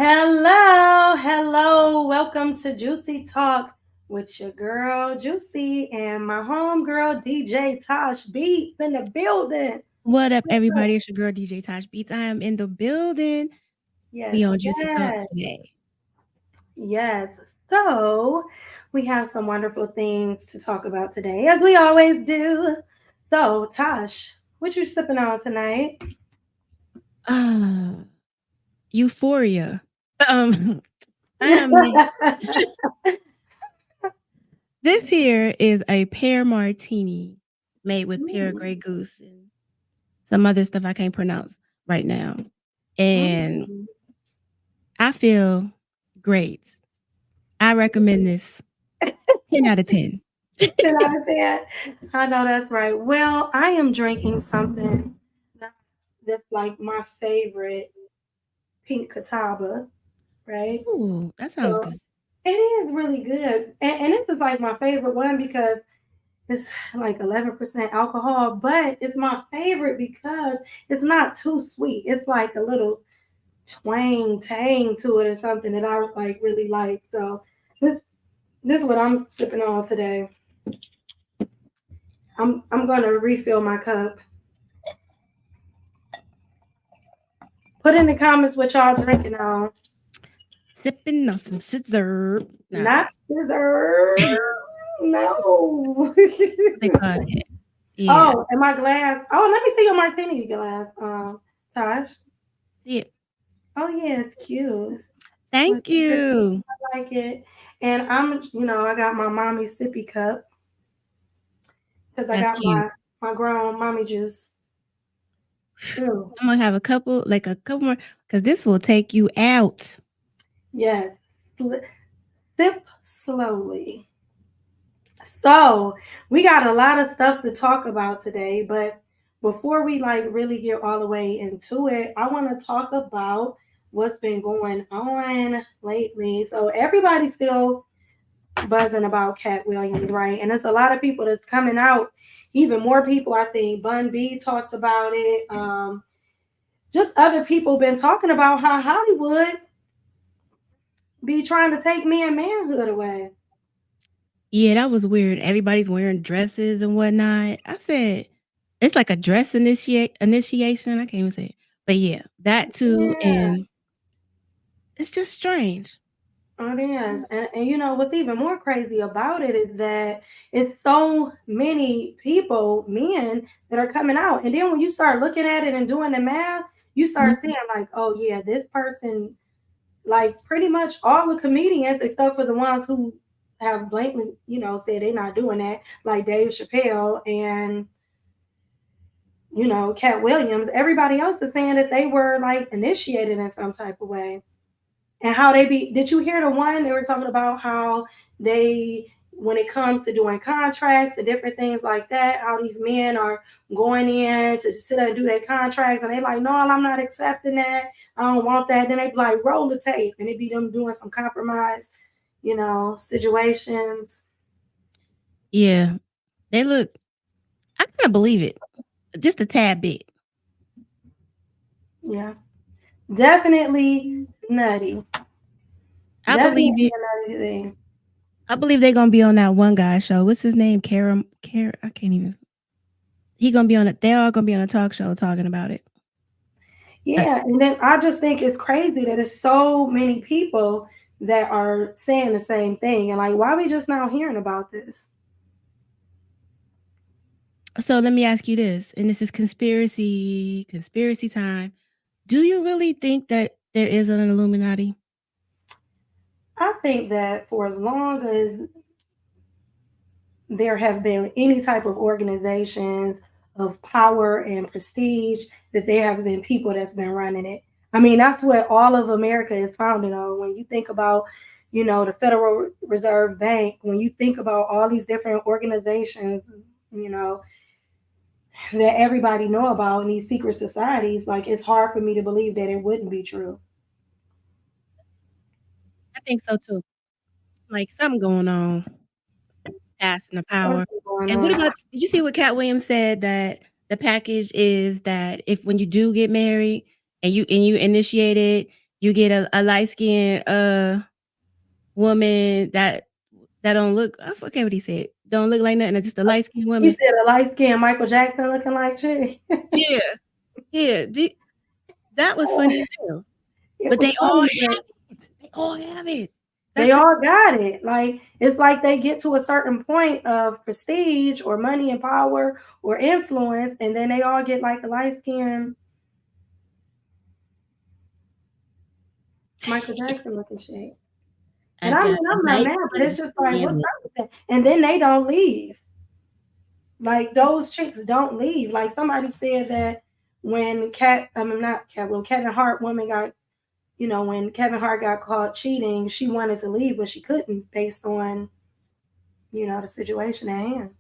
Hello. Welcome to Juicy Talk with your girl Juicy and my homegirl DJ Tosh Beats in the building. What up, everybody? It's your girl DJ Tosh Beats. I am in the building. Yes, We on Juicy Talk yes, today. yes. So we have some wonderful things to talk about today, as we always do. So, Tosh, what you sipping on tonight? Ah, Euphoria. Um, I am this here is a pear martini made with pear Grey Goose and some other stuff I can't pronounce right now. And Mm. I feel great. I recommend this 10 out of 10. 10 out of 10. I know that's right. Well, I am drinking something that's like my favorite pink catawba, right? Ooh, that sounds So good. it is really good. And this is like my favorite one because it's like 11% alcohol, but it's my favorite because it's not too sweet. It's like a little tang to it or something that I like really like. So this this is what I'm sipping on today. I'm gonna refill my cup. Put in the comments what y'all drinking on. Sipping on some scissor. Nah, Not dessert. No. they call it. Yeah. Oh, and my glass. Oh, let me see your martini glass, Tosh. See it. Oh yeah, it's cute. Look, Thank you. I like it. And I got my mommy sippy cup because I That's got cute. my grown mommy juice. Ooh, I'm gonna have a couple more, because this will take you out. yes. Sip slowly. So we got a lot of stuff to talk about today, but before we like really get all the way into it, I want to talk about what's been going on lately. So everybody's still buzzing about Cat Williams, right? And there's a lot of people that's coming out. Even more people, I think. Bun B talked about it. Just other people been talking about how Hollywood be trying to take men manhood away. Yeah, that was weird. Everybody's wearing dresses and whatnot. I said it's like a dress initiation. I can't even say it. But yeah, that too. Yeah. And it's just strange. It is. And what's even more crazy about it is that it's so many people, men, that are coming out. And then when you start looking at it and doing the math, you start Mhm. seeing like, oh yeah, this person, like pretty much all the comedians, except for the ones who have blatantly, said they're not doing that, like Dave Chappelle and Cat Williams, everybody else is saying that they were like initiated in some type of way. And how they be, did you hear the one they were talking about how they, when it comes to doing contracts and different things like that, how these men are going in to sit there and do their contracts and they like, no, I'm not accepting that, I don't want that. Then they be like, roll the tape, and it be them doing some compromise, situations. Yeah, they look. I can't believe it. Just a tad bit. Yeah, definitely nutty. I Definitely believe it. a nutty thing. I believe they're gonna be on that one guy show. What's his name? Karam. I can't even. He gonna be on it. They're all gonna be on a talk show talking about it. Uh, Yeah, and then I just think it's crazy that there's so many people that are saying the same thing, and like, why are we just now hearing about this? so let me ask you this, and this is conspiracy time. Do you really think that there is an Illuminati? I think that for as long as there have been any type of organizations of power and prestige, that there have been people that's been running it. I mean, that's what all of America is founded on. When you think about, the Federal Reserve Bank, when you think about all these different organizations, you know, that everybody know about in these secret societies, like it's hard for me to believe that it wouldn't be true. I think so too. Like something going on, passing the power. Something going And what on. about? Did you see what Cat Williams said, that the package is that if when you do get married and you initiate it, you get a light skinned woman that don't look. I forget what he said. Don't look like nothing. Just a light skinned He woman. said a light skinned Michael Jackson looking like shit. Yeah, yeah. That was funny as hell. It But they was all funny, have but it. They all have it. they all got it. Like it's like they get to a certain point of prestige or money and power or influence, and then they all get like a light skinned Michael Jackson looking shit. And I I got mean, a I'm not light mad, but it's skin. just like, what's Damn it. up with that? And then they don't leave. Like those chicks don't leave. Like somebody said that when when Kevin Hart woman got, when Kevin Hart got caught cheating, she wanted to leave, but she couldn't based on, the situation at hand.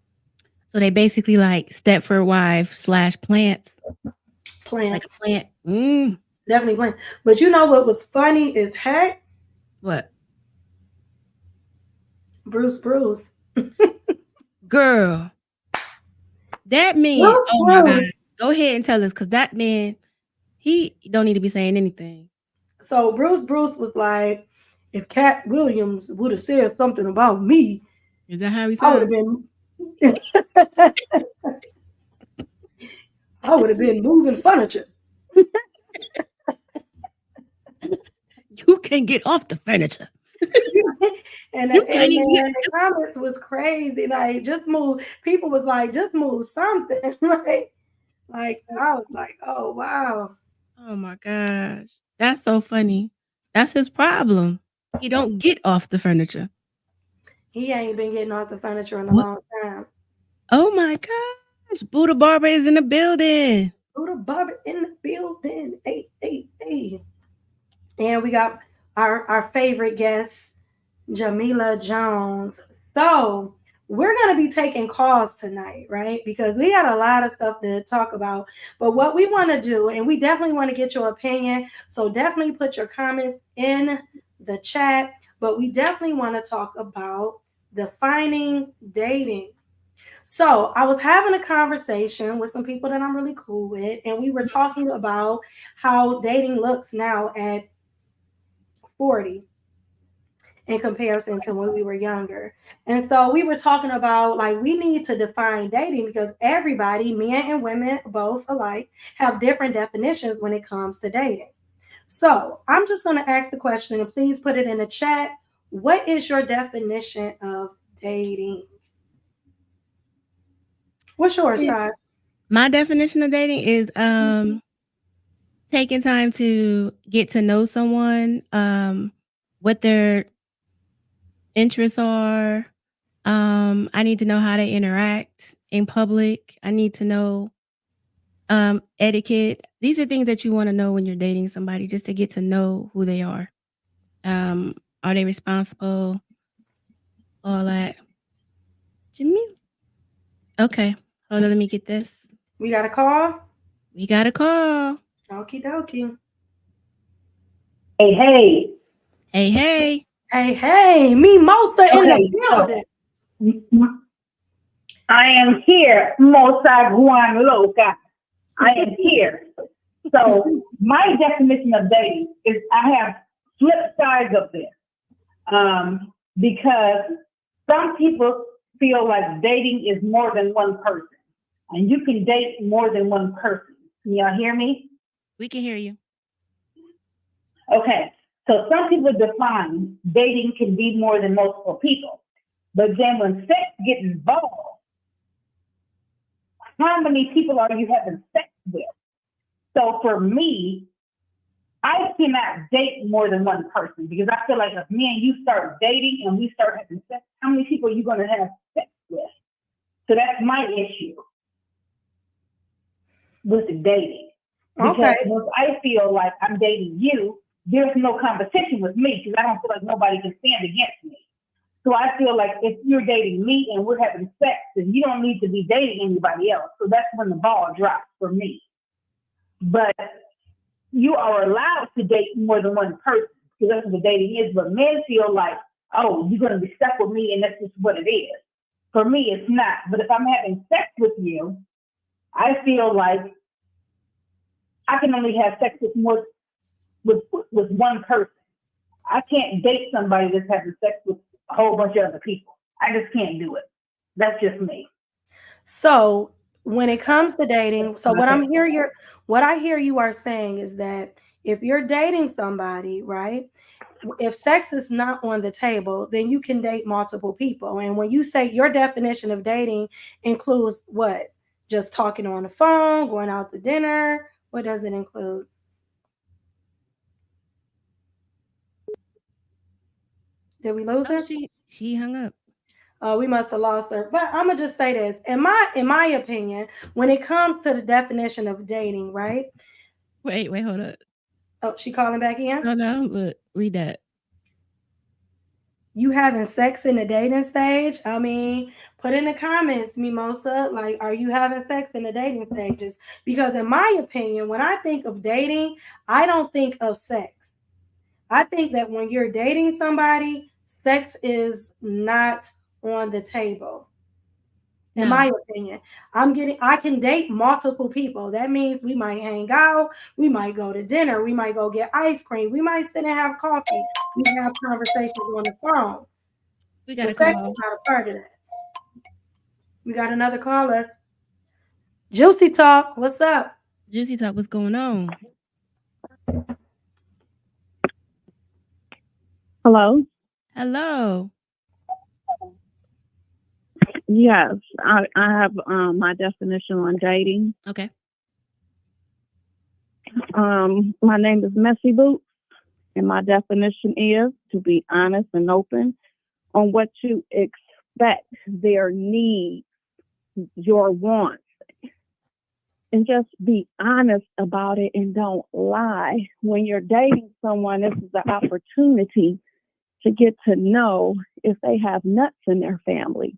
So they basically like Stepford wife / plants. Like a Plants. plant. Definitely plants. But you know what was funny is heck? What? Bruce. Girl. That man. Bruce Oh my God. Bruce. Go ahead and tell us, because that man, he don't need to be saying anything. So Bruce was like, if Cat Williams would have said something about me, Is that how he I would have sounds? been I would have been moving furniture. You can get off the furniture. and You can't even man, the comments was crazy. Like, just move. People was like, just move something, right? Like, I was like, oh wow. Oh my gosh. That's so funny. That's his problem. He don't get off the furniture. He ain't been getting off the furniture in a What? long time. Oh my gosh. Buddha Barber is in the building. Buddha Barber in the building. Hey. And we got our favorite guest, Jamila Jones. So we're going to be taking calls tonight, right? Because we got a lot of stuff to talk about. But what we want to do, and we definitely want to get your opinion. So definitely put your comments in the chat. But we definitely want to talk about defining dating. So I was having a conversation with some people that I'm really cool with, and we were talking about how dating looks now at 40 in comparison to when we were younger. And so we were talking about like we need to define dating because everybody, men and women both alike, have different definitions when it comes to dating. So I'm just going to ask the question and please put it in the chat. What is your definition of dating? What's yours, Todd? My definition of dating is taking time to get to know someone, what their interests are. I need to know how they interact in public. I need to know etiquette. These are things that you want to know when you're dating somebody, just to get to know who they are. Are they responsible? All that. Jimmy? Okay. Hold on, let me get this. We got a call? We got a call. Okie dokie. Hey. Hey, me Mosta in the building. So, I am here, Mosa Guan Loca. I am here. So my definition of dating is I have flip sides of this. Because some people feel like dating is more than one person. And you can date more than one person. Can y'all hear me? We can hear you. Okay. So some people define dating can be more than multiple people. But then when sex gets involved, how many people are you having sex with? So for me, I cannot date more than one person because I feel like if me and you start dating and we start having sex, how many people are you going to have sex with? So that's my issue with the dating. Because once I feel like I'm dating you, there's no competition with me because I don't feel like nobody can stand against me. So I feel like if you're dating me and we're having sex, then you don't need to be dating anybody else. So that's when the ball drops for me. But you are allowed to date more than one person because that's what dating is. But men feel like, oh, you're going to be stuck with me and that's just what it is. For me, it's not. But if I'm having sex with you, I feel like I can only have sex with with one person. I can't date somebody that's having sex with a whole bunch of other people. I just can't do it. That's just me. So when it comes to dating, so what I hear you are saying is that if you're dating somebody, right? If sex is not on the table, then you can date multiple people. And when you say your definition of dating includes what? Just talking on the phone, going out to dinner? What does it include? Did we lose Oh, her? she hung up. We must have lost her. But I'm gonna just say this. In my opinion, when it comes to the definition of dating, right? Wait, hold up. Oh, she calling back in? No, look, read that. You having sex in the dating stage? I mean, put in the comments, Mimosa, like, are you having sex in the dating stages? Because in my opinion, when I think of dating, I don't think of sex. I think that when you're dating somebody, sex is not on the table. In No, my opinion, I can date multiple people. That means we might hang out, we might go to dinner, we might go get ice cream, we might sit and have coffee, we have conversations on the phone. we got But a sex call. is not a part of that. We got another caller. Juicy Talk, what's up? Juicy Talk, what's going on? Hello. Hello. Yes, I have my definition on dating. Okay. My name is Messy Boots, and my definition is to be honest and open on what you expect, their needs, your wants, and just be honest about it and don't lie. When you're dating someone, this is the opportunity to get to know if they have nuts in their family.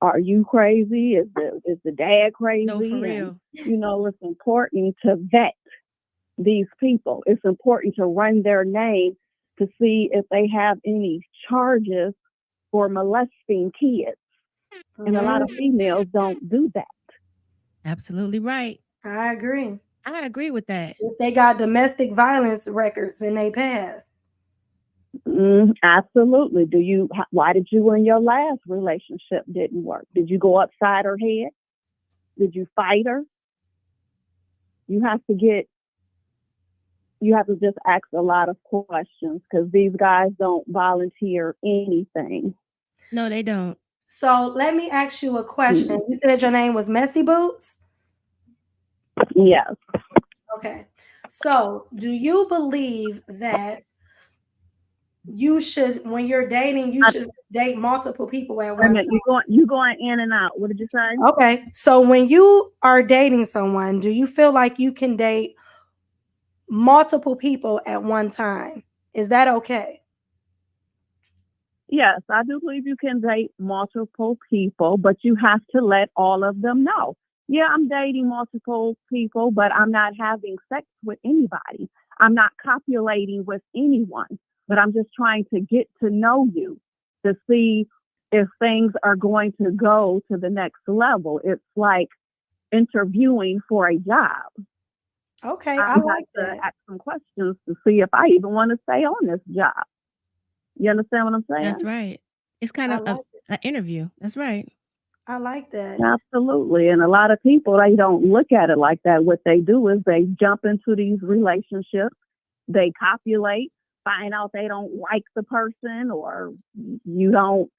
Are you crazy? Is the dad crazy? No, for real. And, it's important to vet these people. It's important to run their name to see if they have any charges for molesting kids. And a lot of females don't do that. Absolutely right. I agree. I agree with that. If they got domestic violence records in their past. Absolutely. Why did you in your last relationship didn't work? Did you go upside her head? Did you fight her? You have to just ask a lot of questions because these guys don't volunteer anything. No, they don't. So let me ask you a question. You said your name was Messy Boots? Yes. Okay. So do you believe that you should, when you're dating, you should date multiple people at one time? You going in and out. What did you say? Okay. So when you are dating someone, do you feel like you can date multiple people at one time? Is that okay? Yes, I do believe you can date multiple people, but you have to let all of them know. Yeah, I'm dating multiple people, but I'm not having sex with anybody. I'm not copulating with anyone, but I'm just trying to get to know you to see if things are going to go to the next level. It's like interviewing for a job. Okay, I like to ask some questions to see if I even want to stay on this job. You understand what I'm saying? That's right. It's kind of an interview. That's right. I like that. Absolutely. And a lot of people, they don't look at it like that. What they do is they jump into these relationships, they copulate, find out they don't like the person or you don't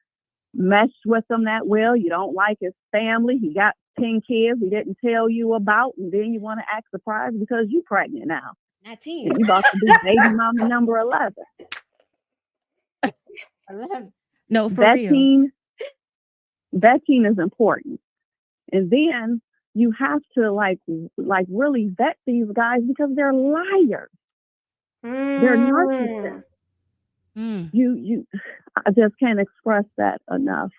mesh with them that well. You don't like his family. He got 10 kids he didn't tell you about. And then you want to act surprised because you're pregnant now. 19. And you about to be baby mama number 11. 11. No, for real. Vetting is important. And then you have to like really vet these guys because they're liars. They're narcissists. I just can't express that enough.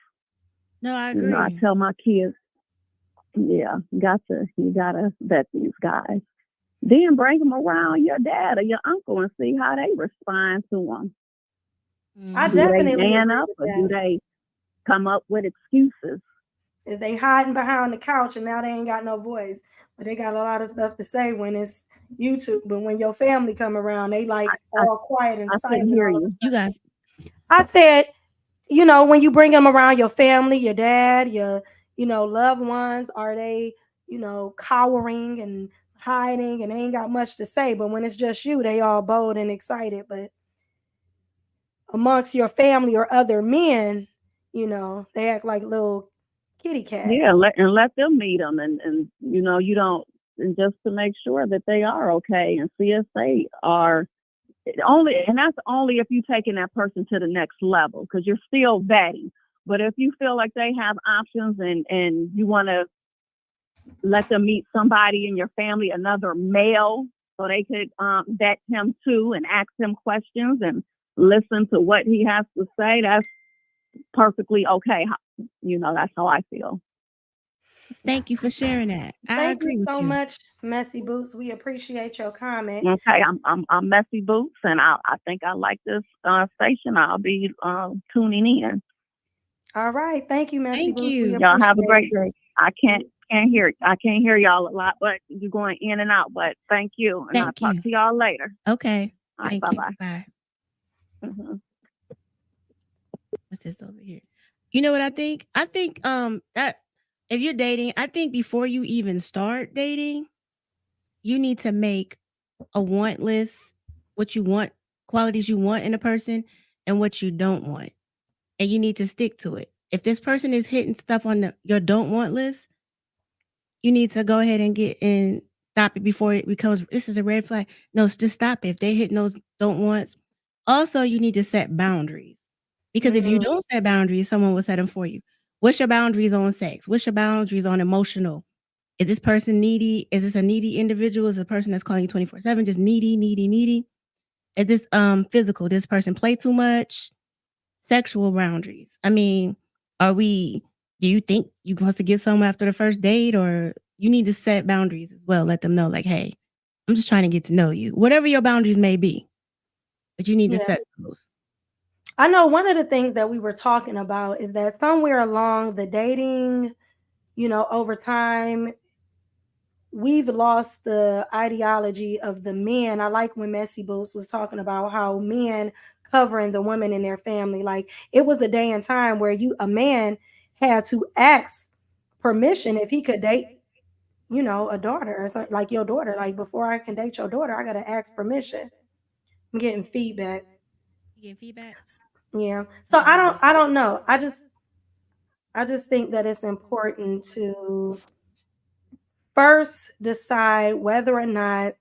No, I agree. I tell my kids, you gotta vet these guys. Then bring them around your dad or your uncle and see how they respond to them. I do definitely they man up or do they come up with excuses? Is they hiding behind the couch and now they ain't got no voice, but they got a lot of stuff to say when it's YouTube, but when your family come around, they like all quiet and I couldn't silent. hear you. You guys, I said, when you bring them around your family, your dad, your, loved ones, are they, cowering and hiding and they ain't got much to say? But when it's just you, they all bold and excited. But amongst your family or other men, they act like little kitty cats. Yeah, let them meet them, and you don't, and just to make sure that they are okay and see if they are only, and that's only if you're taking that person to the next level, because you're still vetting. But if you feel like they have options and you want to let them meet somebody in your family, another male, so they could vet him too and ask him questions and listen to what he has to say, that's perfectly okay. That's how I feel. thank you for sharing that. I Thank agree you with so you. much, Messy Boots. We appreciate your comment. Okay, I'm Messy Boots, and I think I like this station. I'll be tuning in. All right. Thank you, Messy Thank Boots. you. We Y'all have a appreciate great it. day. I can't hear y'all a lot, but you're going in and out. But thank you, and I'll Thank talk you. to y'all later. Okay. All right, Thank bye you. bye. Bye. Mm-hmm. What's this over here? You know what I think? I think that if you're dating, I think before you even start dating, you need to make a want list, what you want, qualities you want in a person, and what you don't want. And you need to stick to it. If this person is hitting stuff on your don't want list, you need to go ahead and get and stop it before it becomes this is a red flag. No, just stop it. If they hitting those don't wants, also you need to set boundaries. Because if you don't set boundaries, someone will set them for you. What's your boundaries on sex? What's your boundaries on emotional? Is this person needy? Is this a needy individual? Is this a person that's calling you 24/7? Just needy, needy, needy? Is this physical? This person play too much? Sexual boundaries. I mean, do you think you supposed to get someone after the first date, or you need to set boundaries as well? Let them know, like, hey, I'm just trying to get to know you. Whatever your boundaries may be, but you need to set those. I know one of the things that we were talking about is that somewhere along the dating, over time, we've lost the ideology of the men. I like when Messy Boots was talking about how men covering the women in their family. Like it was a day and time where a man had to ask permission if he could date, a daughter or something like your daughter. Like before I can date your daughter, I gotta ask permission. I'm getting feedback. You get feedback? Yeah. So I don't know. I just think that it's important to first decide whether or not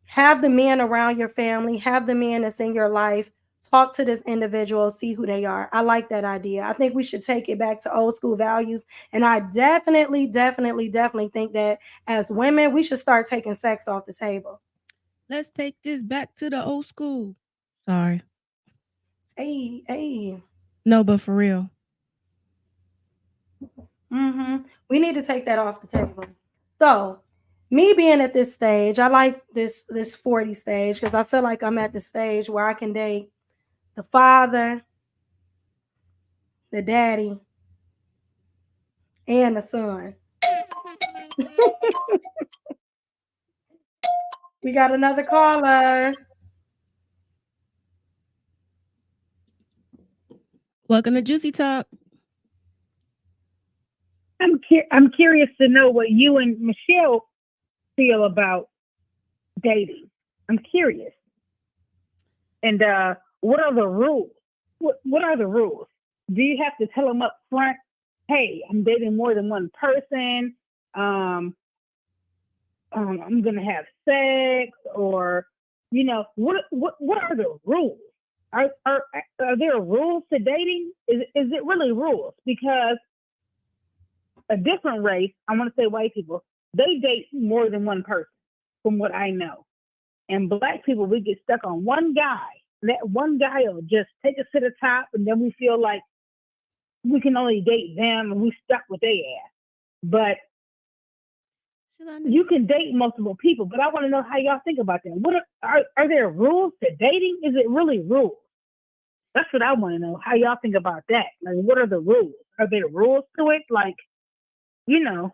have the men around your family, have the men that's in your life, talk to this individual, see who they are. I like that idea. I think we should take it back to old school values. And I definitely, definitely, definitely think that as women, we should start taking sex off the table. Let's take this back to the old school. Sorry. Hey, hey. No, but for real. We need to take that off the table. So, me being at this stage, I like this 40 stage because I feel like I'm at the stage where I can date the father, the daddy, and the son. We got another caller. Welcome to Juicy Talk. I'm curious to know what you and Michelle feel about dating. I'm curious. And what are the rules? What are the rules? Do you have to tell them up front, hey, I'm dating more than one person? I'm gonna have sex, or what are the rules? Are there rules to dating? Is it really rules? Because a different race, I want to say white people, they date more than one person, from what I know. And black people, we get stuck on one guy. That one guy will just take us to the top, and then we feel like we can only date them, and we stuck with their ass. But you can date multiple people. But I want to know how y'all think about that. What are there rules to dating? Is it really rules? That's what I want to know. How y'all think about that? Like, what are the rules? Are there rules to it? Like, I'll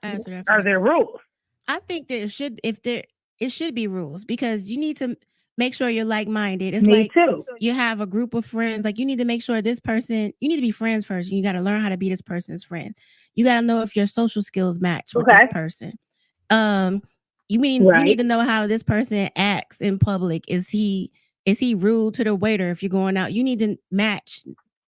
answer that first. Are there rules? I think there should, if there it should be rules because you need to make sure you're like-minded. It's Me like too. you have a group of friends, like you need to make sure this person, you need to be friends first. You got to learn how to be this person's friend. You got to know if your social skills match with this Okay. person. Um, you need Right. to know how this person acts in public. Is he rude to the waiter if you're going out? You need to match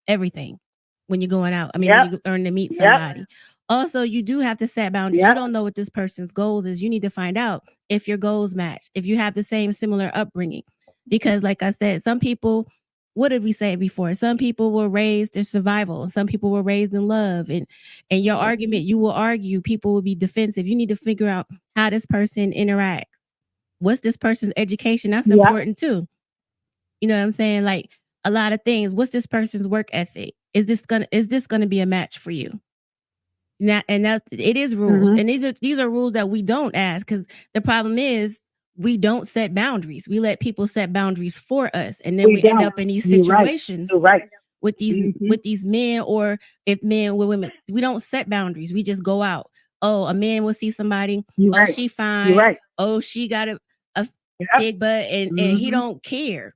everything when you're going out. I mean, when Yep. you learn to meet Yep. somebody. Also, you do have to set boundaries. You Yep. don't know what this person's goals is. You need to find out if your goals match, if you have the same similar upbringing. Because, like I said, some people, what did we say before? Some people were raised in survival, and some people were raised in love. And your argument, you will argue, people will be defensive. You need to figure out how this person interacts. What's this person's education? That's Yep. important too. You know what I'm saying? Like a lot of things. What's this person's work ethic? Is this gonna be a match for you? Now, and that's it is rules, Mm-hmm. and these are rules that we don't ask because the problem is we don't set boundaries. We let people set boundaries for us, and then We we end don't. up in these You're right. situations You're right. with these Mm-hmm. with these men, or if men with women, we don't set boundaries. We just go out. Oh, a man will see somebody. You're Oh, right. she You're fine. right. Oh, she got a Yep. big butt, and he Mm-hmm. don't care.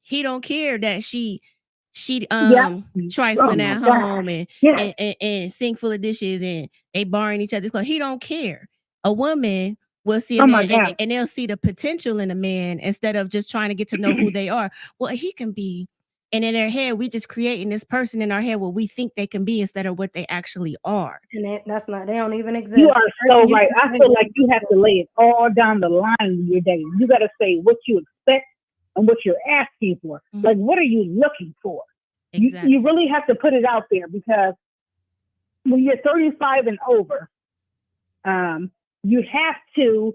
He don't care that she Yep. Oh trifling my at God. home and Yes. and sink full of dishes and they borrowing each other's clothes. He don't care. A woman will see a Oh my man, and, God. and they'll see the potential in a man instead of just trying to get to know who they are. Well, he can be. And in their head, we just creating this person in our head what we think they can be instead of what they actually are. And that's not, they don't even You exist. are The so person you right. I portray feel is like you have to ridiculous. lay it all down the line when you're dating. You got to say what you expect and what you're asking for. Mhm. Like, what are you looking for? You Exactly. really have to put it out there because when you're 35 and over, um, you have to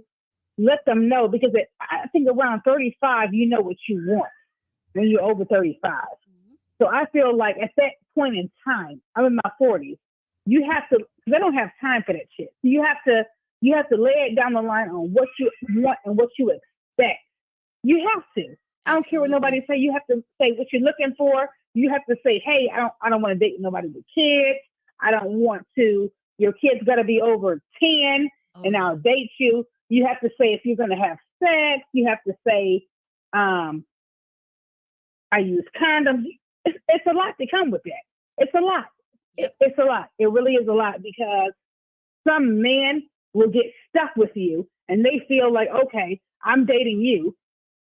let them know because I think around 35, you know what you want when you're over 35. Mhm. So I feel like at that point in time, I'm in my 40s. You have to, because I don't have time for that shit. So you have to lay it down the line on what you want and what you expect. You have to. I don't care what Absolutely. nobody say. You have to say what you're looking for. You have to say, hey, I don't want to date nobody with kids. I don't want to. Your kids got to be over 10, Oh and I'll yes. date you. You have to say if you're going to have sex. You have to say, um, I use condoms. It's a lot to come with that. It's a lot. Yep. It's a lot. It really is a lot because some men will get stuck with you and they feel like, okay, I'm dating you.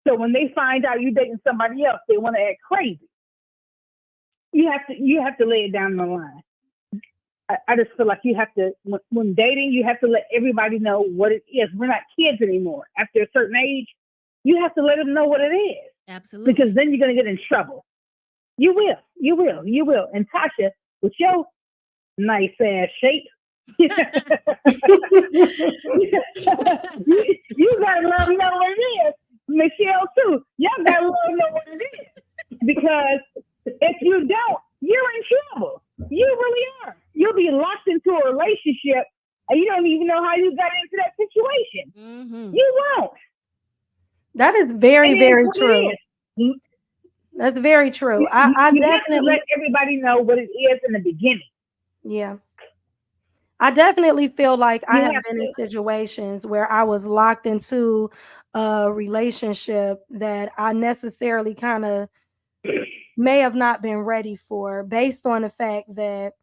So when they find out you're dating somebody else, they want to act crazy. You have to lay it down the line. I just feel like you have to when dating, you have to let everybody know what it is. We're not kids anymore. After a certain age, you have to let them know what it is because Absolutely. then you're gonna get in trouble. You will, you will, you will. And Tasha, with your nice ass shape, you, you gotta let them know what it is. Michelle too. Y'all gotta let them know what it is. Because if you don't, you're in trouble. You really are. You'll be locked into a relationship and you don't even know how you got into that situation. Mm-hmm. You won't. That is It very, is very what it true. is. That's very true. You, I you have to let definitely, everybody know what it is in the beginning. yeah. I definitely feel like I You have have been in to. situations where I was locked into a relationship that I necessarily kind of may have not been ready for based on the fact that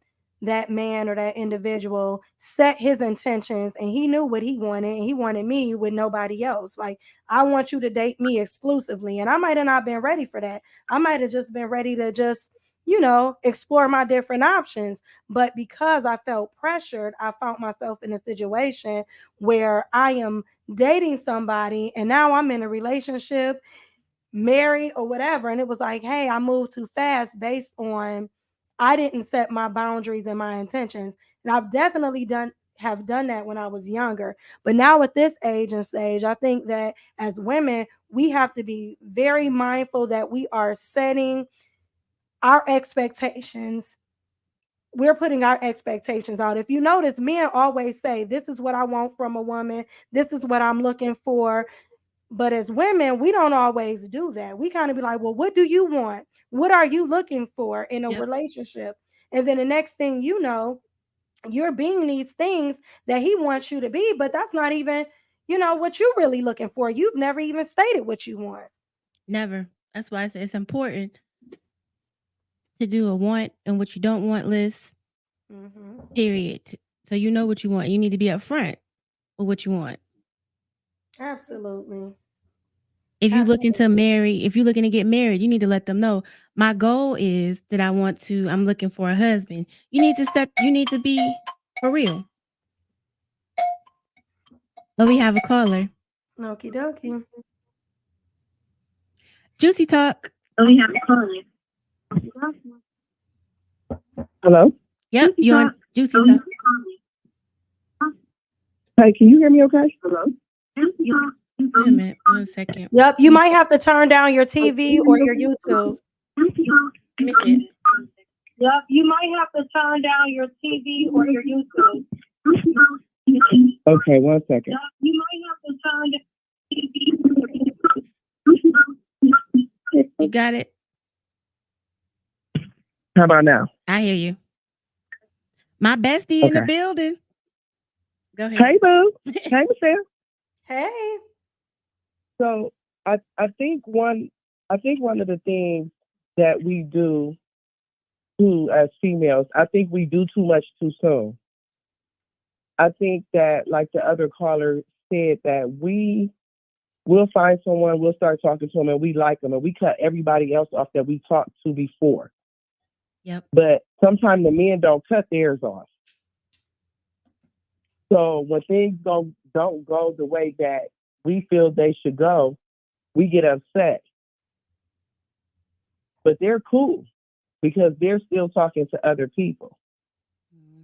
that man or that individual set his intentions and he knew what he wanted and he wanted me with nobody else. Like, I want you to date me exclusively. And I might have not been ready for that. I might have just been ready to just, explore my different options. But because I felt pressured, I found myself in a situation where I am dating somebody and now I'm in a relationship, married or whatever, and it was like, hey, I moved too fast based on I didn't set my boundaries and my intentions. And I've definitely done that when I was younger, but now at this age and stage, I think that as women we have to be very mindful that we are setting our expectations. We're putting our expectations out. If you notice, men always say, this is what I want from a woman, this is what I'm looking for. But as women, we don't always do that. We kind of be like, well, what do you want? What are you looking for in a Yep. relationship? And then the next thing you know, you're being these things that he wants you to be, but that's not even, what you really looking for. You've never even stated what you want. Never. That's why I say it's important to do a want and what you don't want list. Period. So you know what you want. You need to be upfront with what you want. Absolutely. If you're looking to marry, if you're looking to get married, you need to let them know my goal is that I'm looking for a husband. You need to be for real. Oh, we have a caller. Okie dokie. Juicy talk. Oh, we have a caller. Hello? Yep, you on Juicy talk. Hey, can you hear me okay? Hello? Wait a minute, 1 second. Yep, you might have to turn down your TV or your YouTube. Let me see it. Yep, you might have to turn down your TV or your YouTube. Okay, 1 second. Yep, you might have to turn down your TV. You got it? How about now? I hear you. My bestie in the building. Go ahead. Hey, boo. Hey, Michelle. Hey. So I think one of the things that we do too as females, I think we do too much too soon. I think that, like the other caller said, that we'll find someone, we'll start talking to them, and we like them, and we cut everybody else off that we talked to before. Yep. But sometimes the men don't cut theirs off. So when things don't go the way that we feel they should go, we get upset. But they're cool because they're still talking to other people.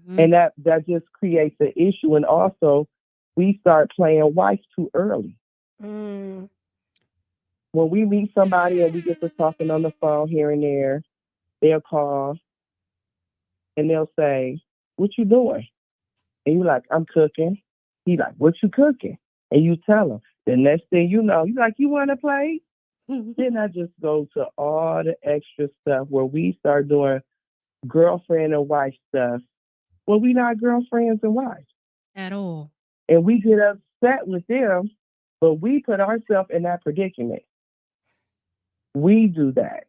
Mm-hmm. And that just creates an issue. And also, we start playing wife too early. Mm. When we meet somebody and we get to talking on the phone here and there, they'll call and they'll say, "What you doing?" And you're like, "I'm cooking." He like, "What you cooking?" And you tell him. The next thing you know, he's like, "You want to play?" Then I just go to all the extra stuff where we start doing girlfriend and wife stuff. Well, we not girlfriends and wives at all. And we get upset with them, but we put ourselves in that predicament. We do that.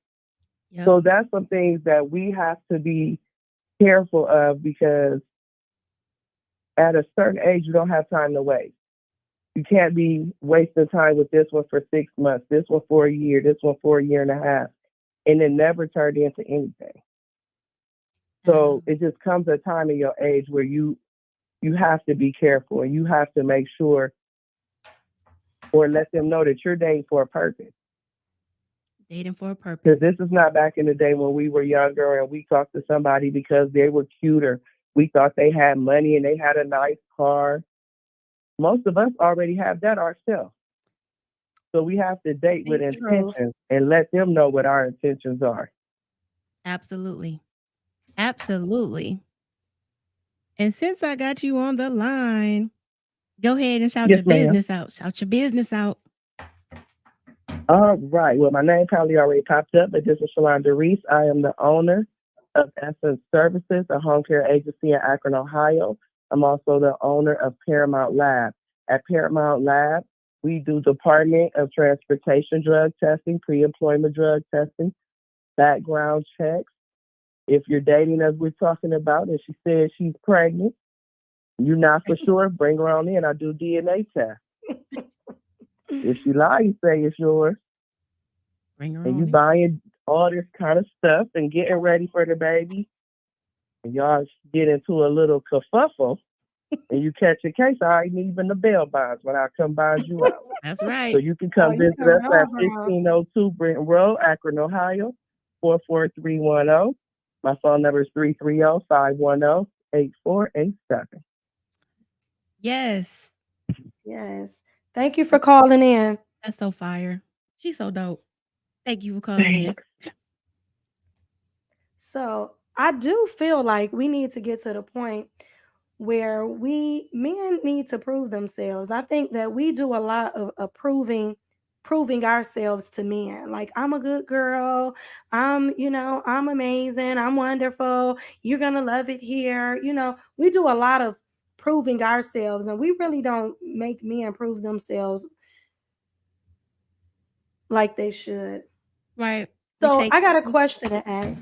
Yep. So that's some things that we have to be careful of, because at a certain age, you don't have time to waste. You can't be wasting time with this one for 6 months, this one for a year, this one for a year and a half, and it never turned into anything. So it just comes a time in your age where you have to be careful, and you have to make sure or let them know that you're dating for a purpose. Dating for a purpose. Because this is not back in the day when we were younger and we talked to somebody because they were cuter. We thought they had money and they had a nice car. Most of us already have that ourselves. So we have to date with intentions and let them know what our intentions are. Absolutely. Absolutely. And since I got you on the line, go ahead and shout your business out. Shout your business out. All right. Well, my name probably already popped up, but this is Shalonda Reese. I am the owner of Essence Services, a home care agency in Akron, Ohio. I'm also the owner of Paramount Lab. At Paramount Lab, we do Department of Transportation drug testing, pre-employment drug testing, background checks. If you're dating, as we're talking about, and she says she's pregnant, you're not for sure, bring her on in. I do DNA test. If she lies, you say it's yours. Bring her and on you in. Buying all this kind of stuff and getting ready for the baby. And y'all get into a little kerfuffle. And you catch a case, I ain't even the bail bonds when I come bind you out. That's right. So you can come visit us at 1602 Brenton Road, Akron, Ohio, 44310. My phone number is 330-510-8487. Yes. Yes. Thank you for calling in. That's so fire. She's so dope. Thank you for calling in. So I do feel like we need to get to the point where men need to prove themselves. I think that we do a lot of proving ourselves to men. Like, I'm a good girl. I'm amazing. I'm wonderful. You're going to love it here. We do a lot of improving ourselves, and we really don't make men improve themselves like they should. Right. We So take. I got a question to ask.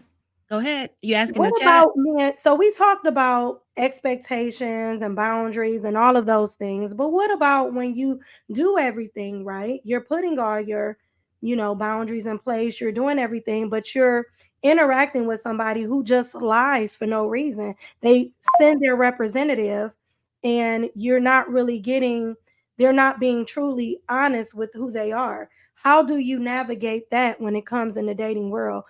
Go ahead. You asking What the chat? about men? So we talked about expectations and boundaries and all of those things, but what about when you do everything right? You're putting all your, boundaries in place, you're doing everything, but you're interacting with somebody who just lies for no reason. They send their representative and you're not really getting, they're not being truly honest with who they are. How do you navigate that when it comes in the dating world?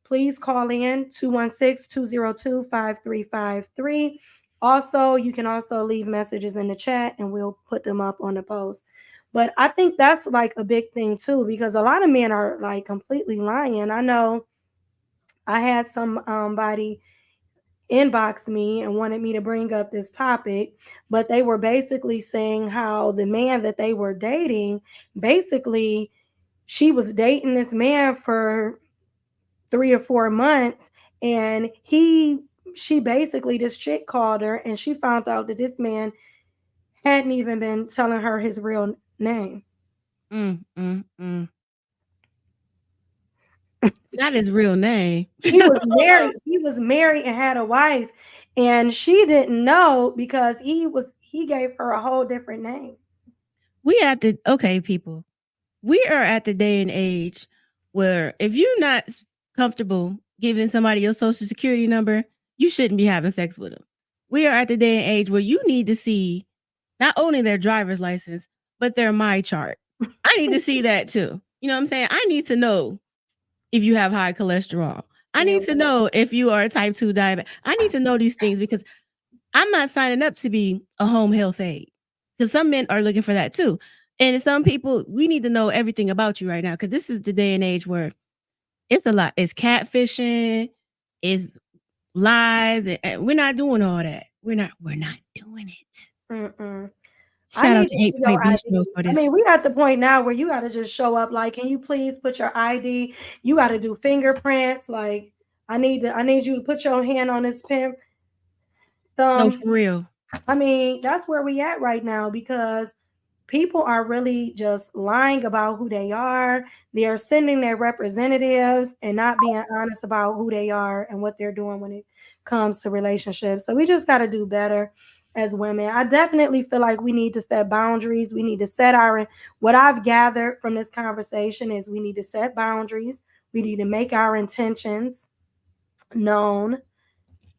Please call in 216-202-5353. Also, you can also leave messages in the chat and we'll put them up on the post. But I think that's like a big thing too, because a lot of men are like completely lying. I know I had somebody inbox me and wanted me to bring up this topic, but they were basically saying how the man that they were dating, basically, she was dating this man for 3 or 4 months, and she basically, this chick called her and she found out that this man hadn't even been telling her his real name. Mm, mm, mm. Not his real name. He was married. He was married and had a wife, and she didn't know because he gave her a whole different name. Okay, people. We are at the day and age where if you're not comfortable giving somebody your social security number, you shouldn't be having sex with them. We are at the day and age where you need to see not only their driver's license, but their my chart. I need to see that too. You know what I'm saying? I need to know if you have high cholesterol. I need to know if you are a type 2 diabetic. I need to know these things because I'm not signing up to be a home health aide because some men are looking for that too. And some people, we need to know everything about you right now because this is the day and age where it's a lot. It's catfishing, it's lies, and we're not doing all that. We're not doing it. Mm-mm. Shout out to 8-Point Bistro for this. I mean, we're at the point now where you got to just show up. Like, can you please put your ID? You got to do fingerprints. Like, I need you to put your hand on this pen No, thumb. for real. I mean, that's where we at right now because people are really just lying about who they are. They are sending their representatives and not being honest about who they are and what they're doing when it comes to relationships. So we just got to do better as women. I definitely feel like we need to set boundaries. We need to set what I've gathered from this conversation is we need to set boundaries. We need to make our intentions known.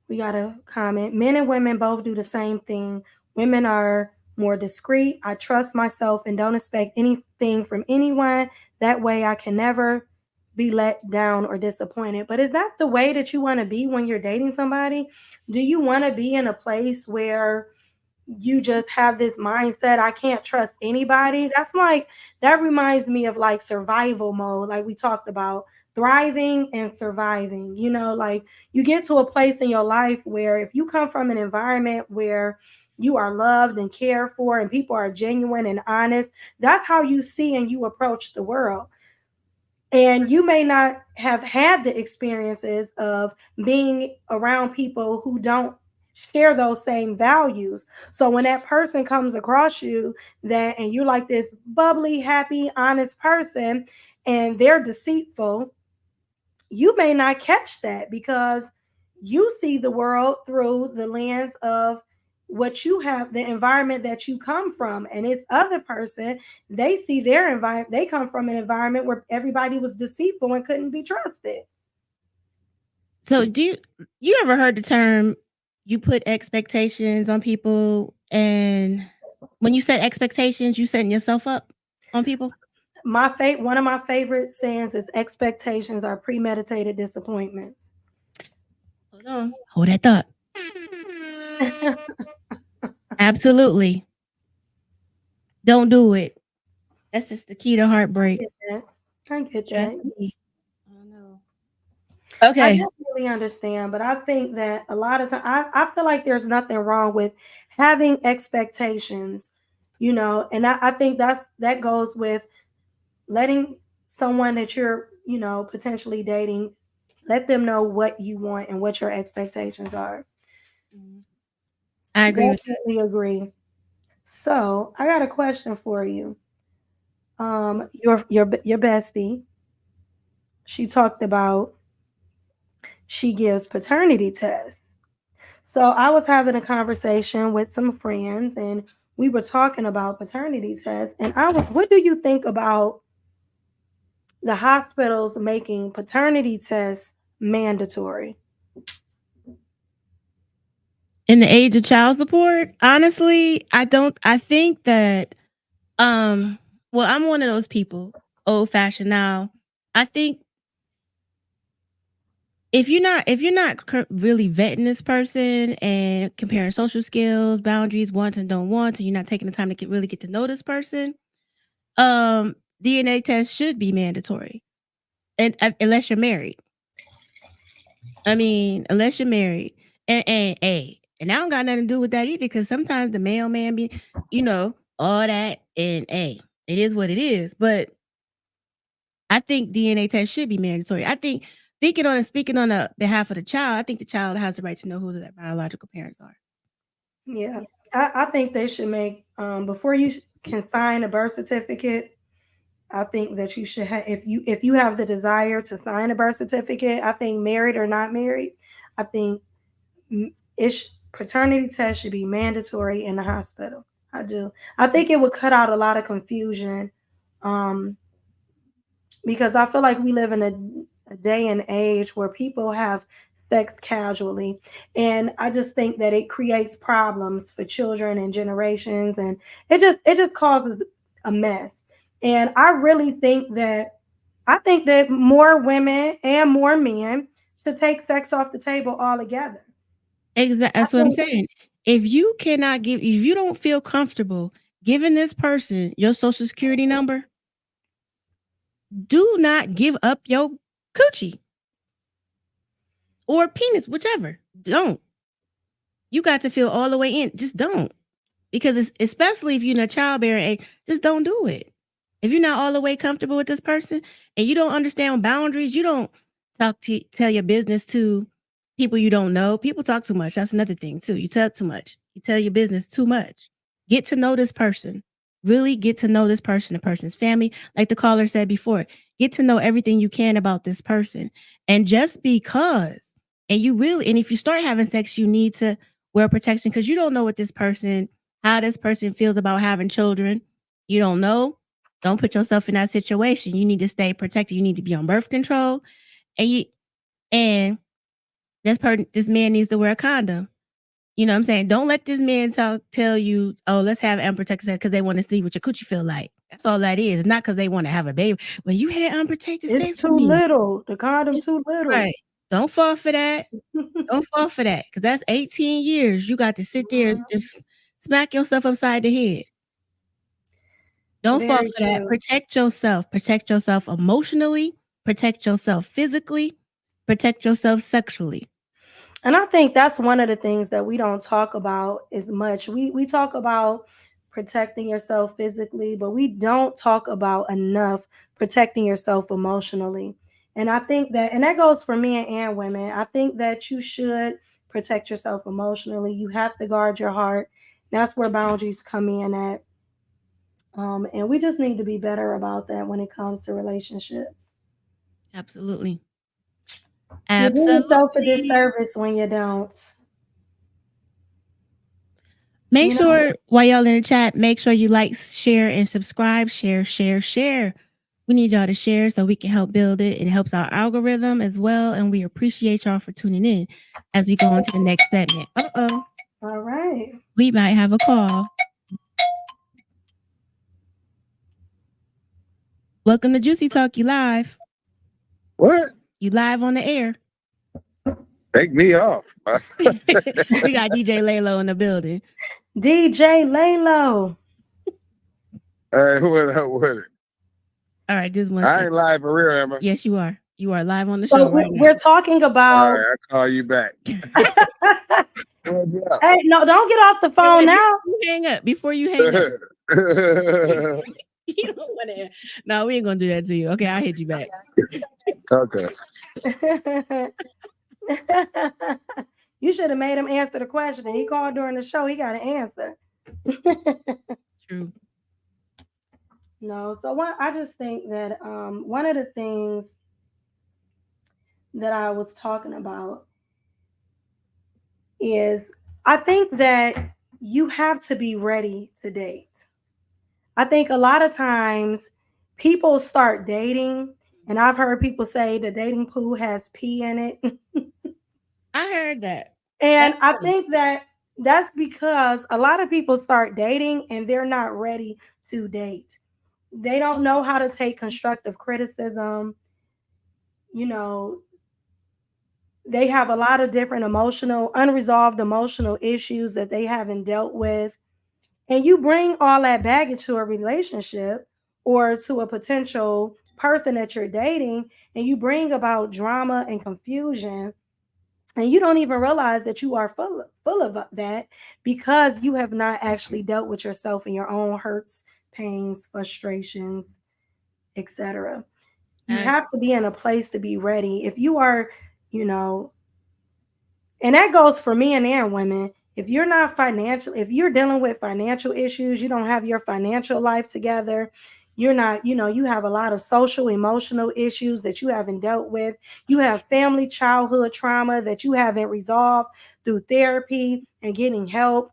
We got a comment. Men and women both do the same thing. Women are more discreet. I trust myself and don't expect anything from anyone. That way I can never be let down or disappointed. But is that the way that you want to be when you're dating somebody? Do you want to be in a place where you just have this mindset, I can't trust anybody? That reminds me of like survival mode, like we talked about, thriving and surviving. Like you get to a place in your life where if you come from an environment where you are loved and cared for and people are genuine and honest, that's how you see and you approach the world. And you may not have had the experiences of being around people who don't share those same values. So when that person comes across you and you're like this bubbly, happy, honest person and they're deceitful, you may not catch that because you see the world through the lens of what you have, the environment that you come from. And this other person, they see their environment, they come from an environment where everybody was deceitful and couldn't be trusted. So do you ever heard the term you put expectations on people, and when you set expectations, you setting yourself up on people? One of my favorite sayings is expectations are premeditated disappointments. Hold on. Hold that thought. Absolutely. Don't do it. That's just the key to heartbreak. I get that. I don't know. Okay. I definitely understand, but I think that a lot of times I feel like there's nothing wrong with having expectations, and I think that goes with letting someone that you're, potentially dating, let them know what you want and what your expectations are. Mm-hmm. I agree with that. Definitely agree. So I got a question for you. Your bestie, she talked about she gives paternity tests. So I was having a conversation with some friends, and we were talking about paternity tests. And what do you think about the hospitals making paternity tests mandatory? In the age of child support, honestly, I think that well, I'm one of those people, old fashioned now. I think if you're not really vetting this person and comparing social skills, boundaries, wants and don't wants, and you're not taking the time to really get to know this person, um, DNA test should be mandatory, and unless you're married. I mean, unless you're married, and I don't got nothing to do with that either, because sometimes the mailman be, all that, and it is what it is. But I think DNA test should be mandatory. I think speaking on the behalf of the child, I think the child has the right to know who their biological parents are. Yeah, I think they should make before you can sign a birth certificate. I think that you should have if you have the desire to sign a birth certificate. I think married or not married, I think paternity test should be mandatory in the hospital. I do. I think it would cut out a lot of confusion, um, because I feel like we live in a day and age where people have sex casually, and I just think that it creates problems for children and generations, and it just causes a mess. And I think that more women and more men should take sex off the table altogether. Exactly. I That's what I'm think saying. If you don't feel comfortable giving this person your social security number, do not give up your coochie or penis, whichever. Don't. You got to feel all the way in. Just don't. Because especially if you're in a childbearing age, just don't do it. If you're not all the way comfortable with this person and you don't understand boundaries, you don't tell your business to people you don't know. People talk too much. That's another thing too. You tell too much. You tell your business too much. Get to know this person. Really get to know this person, the person's family. Like the caller said before, get to know everything you can about this person. And just because, and if you start having sex, you need to wear protection, because you don't know how this person feels about having children. You don't know. Don't put yourself in that situation. You need to stay protected. You need to be on birth control, and and this man needs to wear a condom. You know what I'm saying? Don't let this man tell you, oh, let's have unprotected sex because they want to see what your coochie feel like. That's all that is. It's not because they want to have a baby. Well, you had unprotected it's sex with too me. little. The condom It's too little. right. Don't fall for that. Don't fall for that, because that's 18 years. You got to sit there and smack yourself upside the head. Don't fall Very for that. true. Protect yourself. Protect yourself emotionally. Protect yourself physically. Protect yourself sexually. And I think that's one of the things that we don't talk about as much. We talk about protecting yourself physically, but we don't talk about enough protecting yourself emotionally. And I think and that goes for men and women. I think that you should protect yourself emotionally. You have to guard your heart. That's where boundaries come in at. And we just need to be better about that when it comes to relationships. Absolutely. You do yourself a Absolutely. disservice when you don't. Make You know, sure, while y'all in the chat, make sure you like, share, and subscribe. Share, share, share. We need y'all to share so we can help build it. It helps our algorithm as well. And we appreciate y'all for tuning in as we go on to the next segment. Uh-oh. all right. We might have a call. Welcome to Juicy Talk. You live. What? You live on the air. Take me off. We got DJ Lelo in the building. DJ Lelo. Who is it? All right, just one I second. ain't live for real, am I? Yes, you are. You are live on the So show right now. we're talking All about. right, I'll call you back. Hey, no, don't get off the phone now. Hang up before you hang up. You don't want to. No, we ain't gonna do that to you. Okay, I'll hit you back. Okay. You should have made him answer the question. He called during the show. He got an answer. True. No, so I just think that one of the things that I was talking about is I think that you have to be ready to date. I think a lot of times people start dating, and I've heard people say the dating pool has pee in it. I heard that. And That's I funny. think that that's because a lot of people start dating and they're not ready to date. They don't know how to take constructive criticism. You know, they have a lot of different unresolved emotional issues that they haven't dealt with. And you bring all that baggage to a relationship or to a potential person that you're dating, and you bring about drama and confusion, and you don't even realize that you are full of that because you have not actually dealt with yourself and your own hurts, pains, frustrations, etc. You have to be in a place to be ready. If you are, you know, and that goes for men and women. If you're not financial, if you're dealing with financial issues, you don't have your financial life together, you're not, you have a lot of social, emotional issues that you haven't dealt with, you have family, childhood trauma that you haven't resolved through therapy and getting help.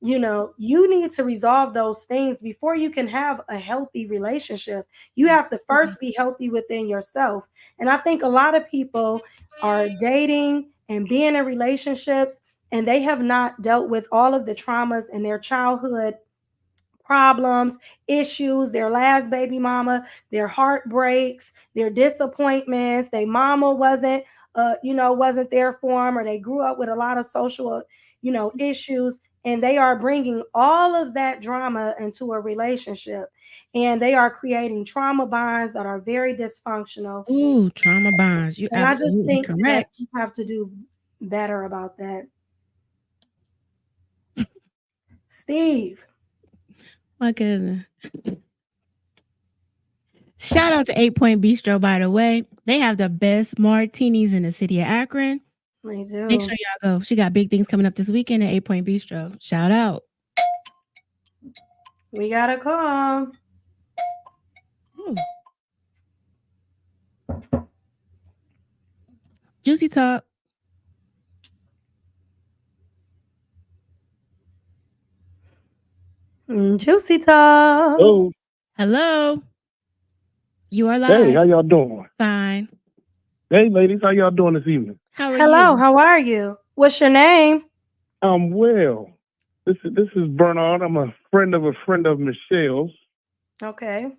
You need to resolve those things before you can have a healthy relationship. You have to first be healthy within yourself. And I think a lot of people are dating and being in relationships and they have not dealt with all of the traumas in their childhood problems, issues, their last baby mama, their heartbreaks, their disappointments, their mama wasn't there for them, or they grew up with a lot of social, issues, and they are bringing all of that drama into a relationship, and they are creating trauma bonds that are very dysfunctional. Ooh, trauma bonds. You're And I just absolutely think that correct. you have to do better about that. Steve. My goodness. Shout out to 8 Point Bistro, by the way. They have the best martinis in the city of Akron. They Make do. sure y'all go. She got big things coming up this weekend at 8 Point Bistro. Shout out. We got a call. Ooh. Juicy Talk. Juicy talk. Oh, Hello. You are hey, live. how y'all doing? Fine. Hey, ladies, how y'all doing this evening? How are Hello, you? how are you? What's your name? I'm well. This is Bernard. I'm a friend of Michelle's. Okay.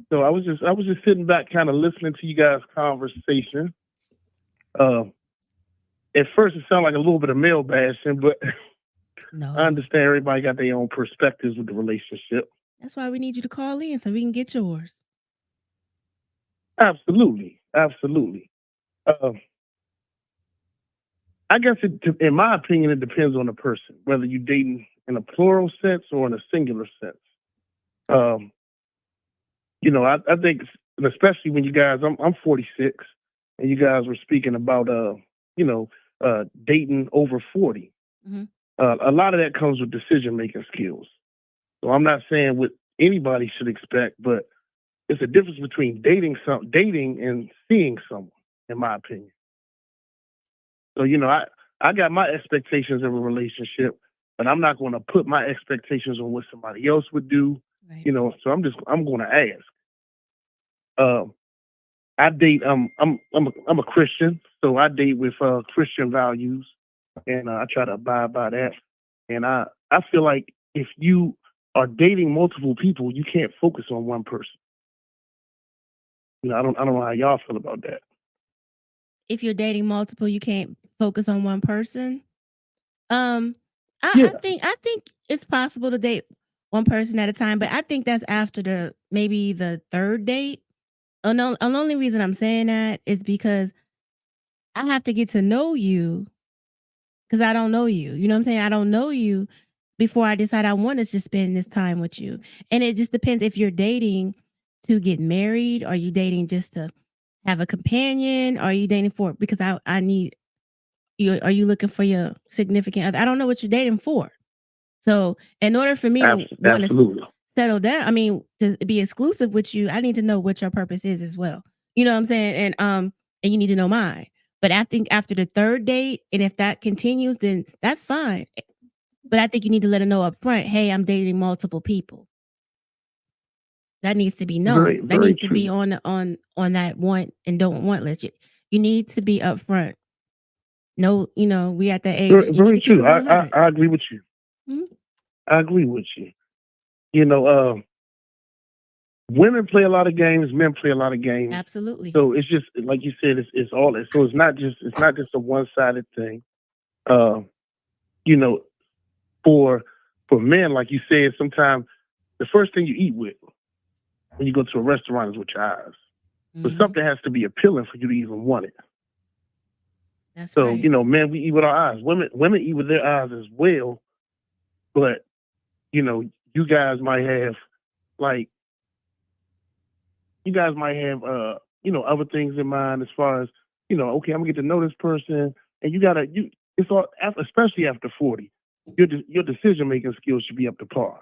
So I was just sitting back, kind of listening to you guys' conversation. At first, it sounded like a little bit of male bashing, but No. I understand everybody got their own perspectives with the relationship. That's why we need you to call in so we can get yours. Absolutely, absolutely. I guess in my opinion, it depends on the person, whether you're dating in a plural sense or in a singular sense. I think, especially when you guys, I'm 46, and you guys were speaking about, dating over 40. Mm-hmm. A lot of that comes with decision-making skills. So I'm not saying what anybody should expect, but it's a difference between dating and seeing someone, in my opinion. So, I got my expectations of a relationship, but I'm not going to put my expectations on what somebody else would do. Right. So I'm going to ask. I date. I'm a Christian, so I date with Christian values, and I try to abide by that. And I feel like if you are dating multiple people, you can't focus on one person. I don't know how y'all feel about that. If you're dating multiple, you can't focus on one person. Yeah. I think it's possible to date one person at a time, but I think that's after maybe the third date. Oh no, the only reason I'm saying that is because I have to get to know you because I don't know you. You know what I'm saying? I don't know you before I decide I want to just spend this time with you. And it just depends if you're dating to get married, or are you dating just to have a companion, or are you dating for because I need Are you looking for your significant other? I don't know what you're dating for. So in order for me to want to Absolutely. settle down, I mean, to be exclusive with you, I need to know what your purpose is as well. You know what I'm saying? And you need to know mine. But I think after the third date, and if that continues, then that's fine. But I think you need to let her know up front, hey, I'm dating multiple people. That needs to be known. Very, That very needs to be true. on that want and don't want list. You need to be upfront. No, we at that age. Very, You need very to keep it true. I 100. agree with you. Mhm. I agree with you. You know, women play a lot of games, men play a lot of games. Absolutely. So it's just like you said, it's all. So it's not just a one-sided thing. You know, for men, like you said, sometimes the first thing you eat with when you go to a restaurant is with your eyes. But Mhm. something has to be appealing for you to even want it. That's So right. men, we eat with our eyes. Women eat with their eyes as well. But you guys might have like other things in mind as far as okay, I'm gonna get to know this person, and it's all especially after 40, your decision making skills should be up to par.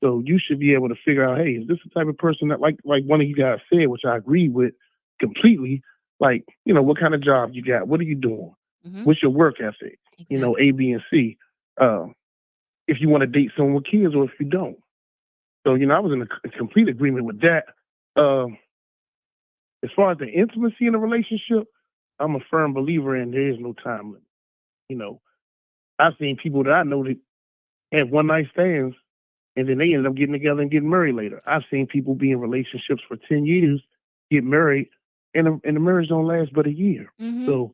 So you should be able to figure out, hey, is this the type of person that like one of you guys said, which I agree with completely. Like, what kind of job you got? What are you doing? Mhm. What's your work ethic? Exactly. A, B, and C. If you want to date someone with kids or if you don't. So, I was in a complete agreement with that. As far as the intimacy in a relationship, I'm a firm believer in there is no time limit. I've seen people that I know that have one night stands and then they ended up getting together and getting married later. I've seen people be in relationships for 10 years, get married, and the marriage don't last but a year. Mhm. So,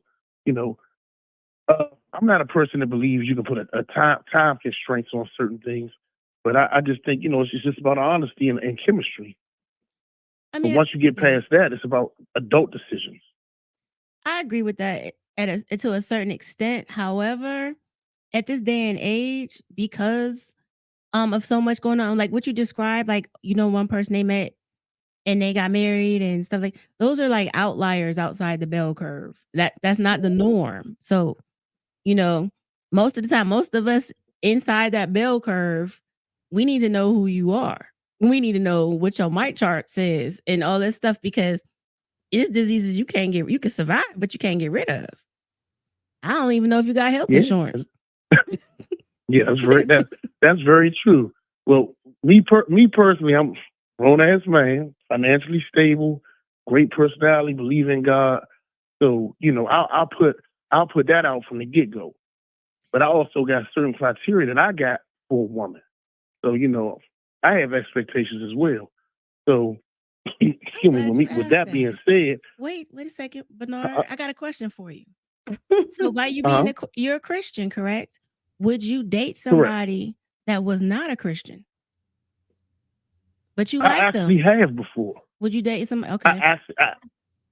I'm not a person that believes you can put a time constraints on certain things, but I just think, it's just about honesty and chemistry. I But mean, once you get yeah, past that, it's about adult decisions. I agree with that to a certain extent. However, at this day and age, because of so much going on, like what you described, like one person they met and they got married and stuff like those are like outliers outside the bell curve. That's not the norm. So, most of the time, most of us inside that bell curve, we need to know who you are. We need to know what your mic chart says and all that stuff because it's diseases you can survive, but you can't get rid of. I don't even know if you got health Yeah, insurance. yeah, that's very true. Well, me personally, I'm a grown ass man, financially stable, great personality, believe in God. So I'll put that out from the get go. But I also got certain criteria that I got for a woman. So I have expectations as well. So excuse me. Glad you With asked that that. being said, Wait a second, Bernard. uh, I got a question for you. So by you uh, being you're a Christian, correct? Would you date correct. somebody that was not a Christian, but you I like actually them? have before. Would you date somebody? I Okay. actually,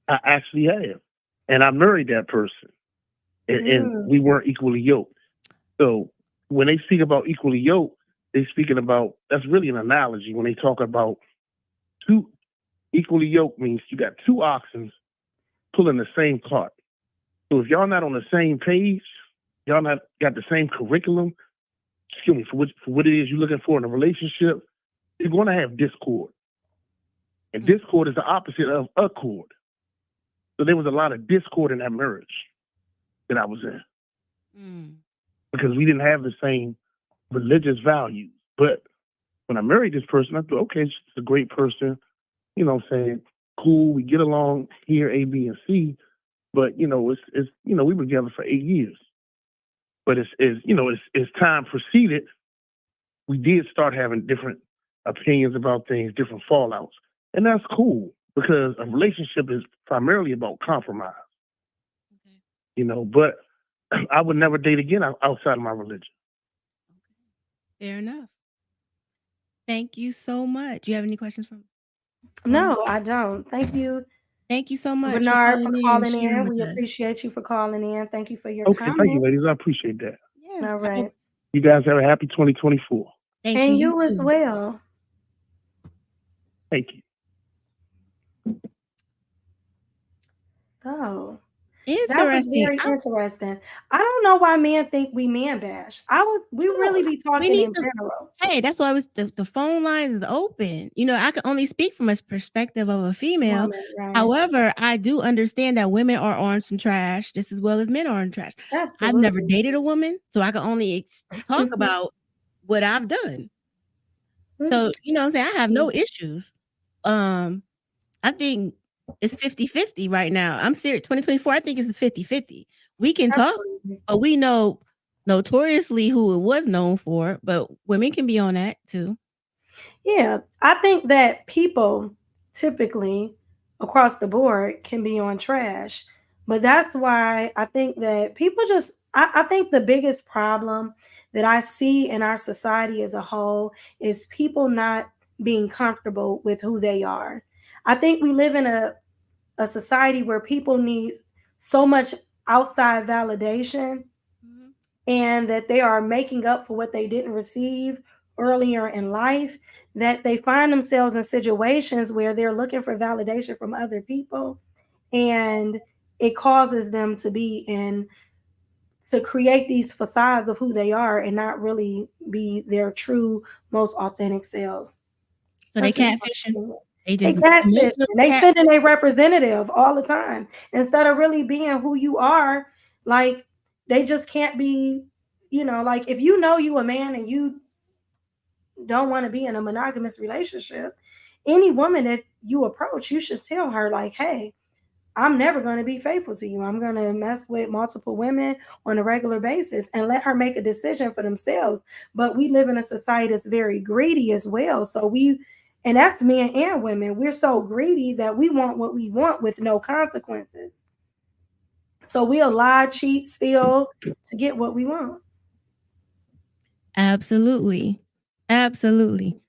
I actually have, and I married that person, and Mm. we weren't equally yoked. So when they speak about equally yoked, they speaking about that's really an analogy. When they talk about two equally yoked means you got two oxen pulling the same cart. So if y'all not on the same page, y'all not got the same curriculum, excuse me, for what it is you're looking for in a relationship, you're going to have discord. And discord is the opposite of accord. So there was a lot of discord in that marriage that I was in because we didn't have the same religious values. But when I married this person, I thought, okay, she's a great person. What I'm saying? Cool, we get along here, A, B, and C. But it's we were together for 8 years. But as time proceeded, we did start having different opinions about things, different fallouts, and that's cool because a relationship is primarily about compromise. But I would never date again outside of my religion. Fair enough. Thank you so much. You have any questions for me? No, I don't. Thank you, Thank you so much for Bernard, for calling in and calling sharing in. with We us. appreciate you for calling in. Thank you for your Okay, thank you, comment. ladies. I appreciate that. Yes. All right. You guys have a happy 2024. Thank you. And You you as too. well. Thank you. So, That was Interesting. very interesting. I don't know why men think we man bash. We really be We talking need in some. general. Hey, that's why the phone lines is open. I can only speak from a perspective of a female. Woman, right? However, I do understand that women are on some trash just as well as men are on trash. I've never Absolutely. dated a woman, so I can only talk about what I've done. So, you know what I'm saying? I have no issues. Um, I think it's 50-50 right now. I'm serious. 2024, I think it's 50-50. We can talk, Absolutely. but we know notoriously who it was known for, but women can be on that too. Yeah, I think that people typically across the board can be on trash, but that's why I think that people I think the biggest problem that I see in our society as a whole is people not being comfortable with who they are. I think we live in a society where people need so much outside validation Mhm. and that they are making up for what they didn't receive earlier in life, that they find themselves in situations where they're looking for validation from other people, and it causes them to create these facades of who they are and not really be their true most authentic selves. So they That's just catfishing. They they just catfish emotional and they cat. sending a representative all the time instead of really being who you are. Like they just can't be, like if you know you a man and you don't want to be in a monogamous relationship, any woman that you approach, you should tell her like, hey, I'm never going to be faithful to you. I'm going to mess with multiple women on a regular basis and let her make a decision for themselves. But we live in a society that's very greedy as well. And that's men and women, we're so greedy that we want what we want with no consequences. So we'll lie, cheat, steal to get what we want. Absolutely. Absolutely.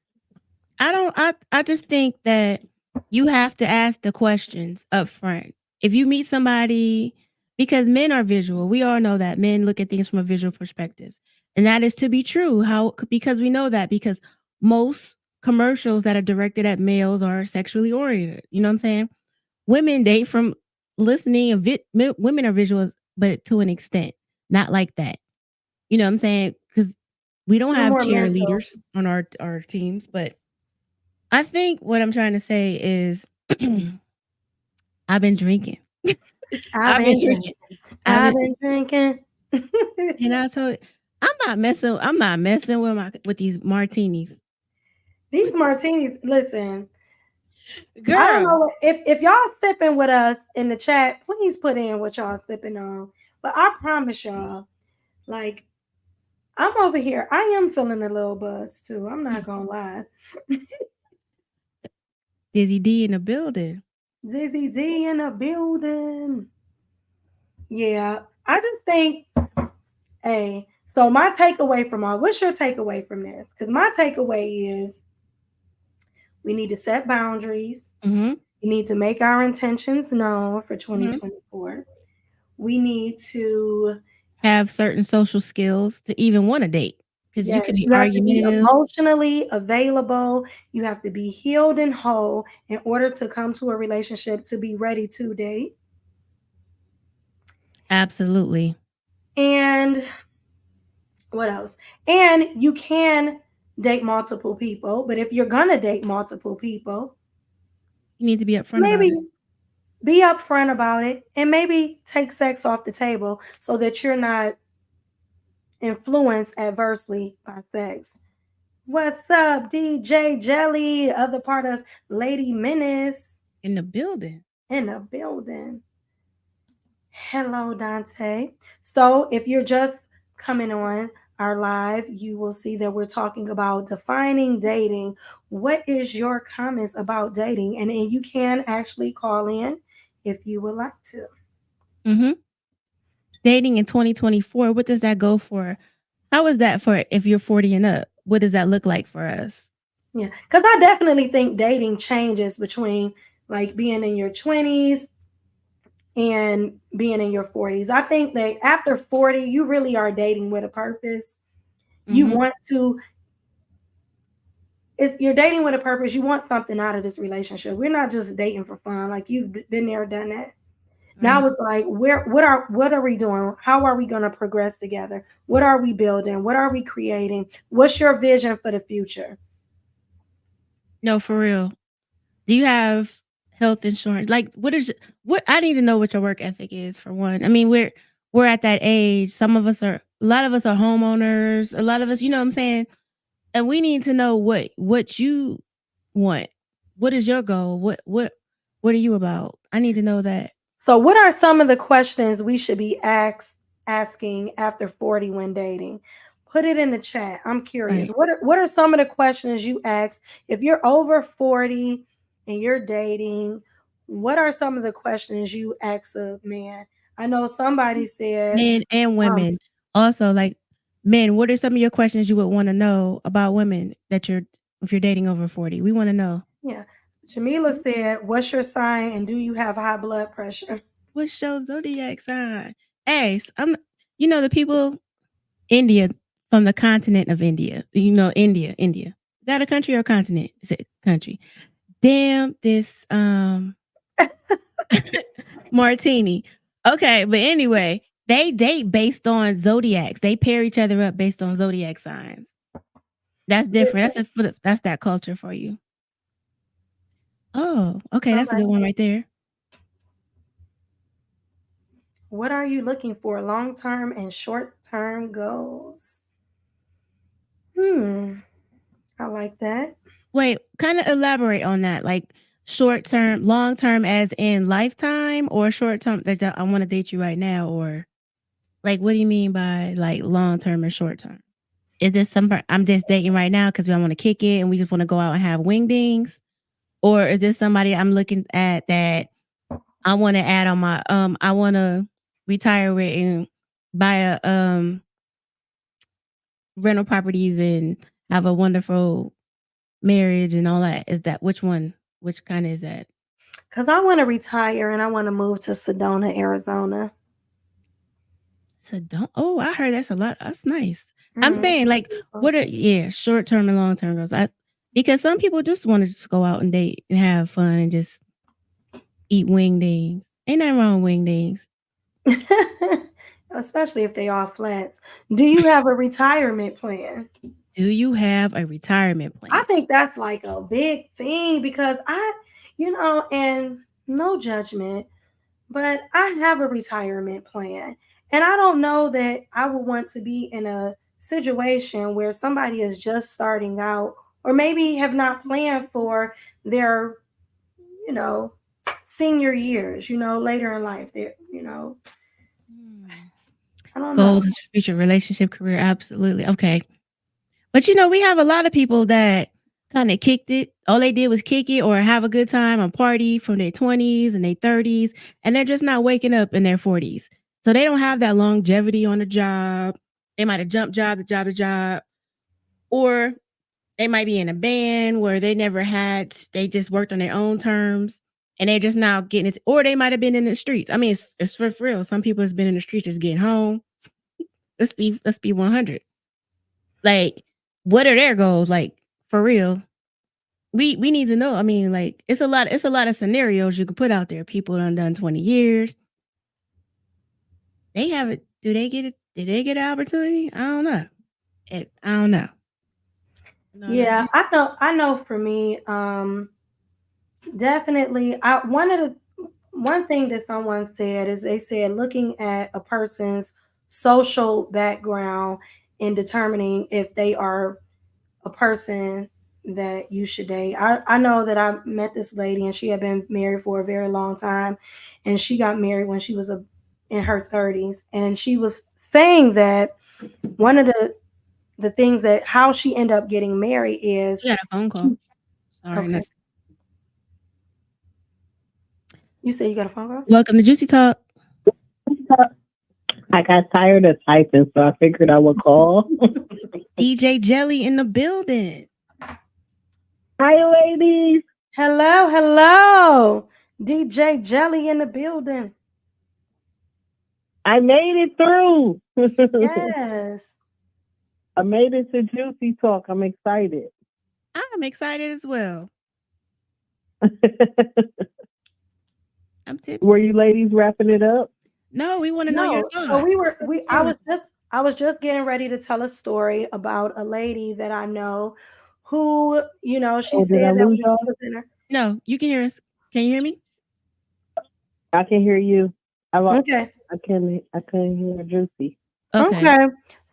I just think that you have to ask the questions up front. If you meet somebody, because men are visual. We all know that men look at things from a visual perspective. And that is to be true. How Because we know that because most commercials that are directed at males are sexually oriented. You know what I'm saying? Women date from listening and women are visuals, but to an extent, not like that. You know what I'm saying? Cuz we don't We're have more mental. cheerleaders on our teams, but I think what I'm trying to say is I've been drinking. I've I've been been drinking. drinking. I've I've been been drinking. and I told I'm not messing with these martinis. These martinis, listen, I don't Girl, know if y'all sipping with us in the chat, please put in what y'all sipping on. But I promise y'all, like I'm over here. I am feeling a little buzz too. I'm not gonna lie. Dizzy D in the building. Dizzy D in the building. Yeah, I just think, hey, so my takeaway from what's your takeaway from this? Because my takeaway is we need to set boundaries. Mhm. We need to make our intentions known for Mhm. 2024. We need to, Have certain social skills to even want to date cuz you can yes, be you have to be argumentative. emotionally available. You have to be healed and whole in order to come to a relationship to be ready to date. Absolutely. And what else? And you can date multiple people, but if you're gonna date multiple people, You need to be upfront about maybe it. be upfront about it and maybe take sex off the table so that you're not influenced adversely by sex. What's up, DJ Jelly? Other part of Lady Menace In the building. in the building. Hello, Dante. So, if you're just coming on our live, you will see that we're talking about defining dating. What is your comments about dating? And you can actually call in if you would like to. Mhm. Dating in 2024, what does that go for? How is that for if you're 40 and up? What does that look like for us? Yeah, because I definitely think dating changes between like being in your 20s and being in your 40s. I think that after 40, you really are dating with a purpose. You Mhm. want to, you're dating with a purpose. You want something out of this relationship. We're not just dating for fun. Like you've been there, done that. Now it's like, what are we doing? How are we going to progress together? What are we building? What are we creating? What's your vision for the future? No, for real. Do you have health insurance? Like, what I need to know what your work ethic is for one. I mean, we're at that age. A lot of us are homeowners. A lot of us, you know what I'm saying? And we need to know what you want. What is your goal? What are you about? I need to know that. So, what are some of the questions we should be asking after 40 when dating? Put it in the chat. I'm curious. Right. What are some of the questions you ask if you're over 40 and you're dating? What are some of the questions you ask a man? I know somebody said, Men and um, women. Also, like men, what are some of your questions you would want to know about women that if you're dating over 40? We want to know. yeah. Jamila said, "What's your sign and do you have high blood pressure?" What's your zodiac sign? Hey, the people India, from the continent of India. India. Is that a country or a continent? It's a country. Damn this martini. Okay, but anyway, they date based on zodiacs. They pair each other up based on zodiac signs. That's different. That's that culture for you. Oh, okay, that's a good one right there. What are you looking for? Long-term and short-term goals. I like that. Wait, kind of elaborate on that. Like short term, long term, as in lifetime, or short term that I want to date you right now, or like what do you mean by like long term and short term? Is this somebody I'm just dating right now because I want to kick it and we just want to go out and have wingdings, or is this somebody I'm looking at that I want to add on my I want to retire with and buy a rental properties and have a wonderful marriage and all that? Is that which one? Which kind is that? Because I want to retire and I want to move to Sedona, Arizona. Sedona. Oh, I heard that's a lot. That's nice. I'm saying, like, what are short term and long term goals? Because some people just want to just go out and date and have fun and just eat wingdings. Ain't nothing wrong with wingdings. Especially if they are flats. Do you have a retirement plan? Do you have a retirement plan? I think that's like a big thing because and no judgment, but I have a retirement plan. And I don't know that I would want to be in a situation where somebody is just starting out or maybe have not planned for their, senior years, later in life. I don't know. Goals, future relationship, career, absolutely. Okay. But we have a lot of people that kind of kicked it. All they did was kick it or have a good time and party from their 20s and their 30s, and they're just not waking up in their 40s. So they don't have that longevity on the job. They might have jumped job to job to job, or they might be in a band where they just worked on their own terms and they're just now getting it, or they might have been in the streets. I mean, it's for real. Some people has been in the streets just getting home. Let's be 100. Like, what are their goals? Like, for real. We need to know. I mean, like, it's a lot of scenarios you can put out there. People done 20 years. They have it. Do they get it? Did they get an opportunity? I don't know. I don't know. Yeah, I know for me, definitely one thing that someone said is they said looking at a person's social background in determining if they are a person that you should date. I know that I met this lady and she had been married for a very long time, and she got married when she was in her 30s, and she was saying that one of the things that how she ended up getting married is You got a phone call. Sorry. okay. You said you got a phone call? Welcome to Juicy Talk. I got tired of typing, so I figured I would call. DJ Jelly in the building. Hi, ladies. Hello. DJ Jelly in the building. I made it through. Yes. I made it to Juicy Talk. I'm excited. I'm excited as well. I'm tipsy. Were you ladies wrapping it up? No, we want to know your No, so thoughts. we were we Share with us. I was just getting ready to tell a story about a lady that I know who, she Oh, did I said that lose when she y'all? was in her No, you can hear us. Can you hear me? I can hear you. Okay. I couldn't hear Juicy. Okay. Okay.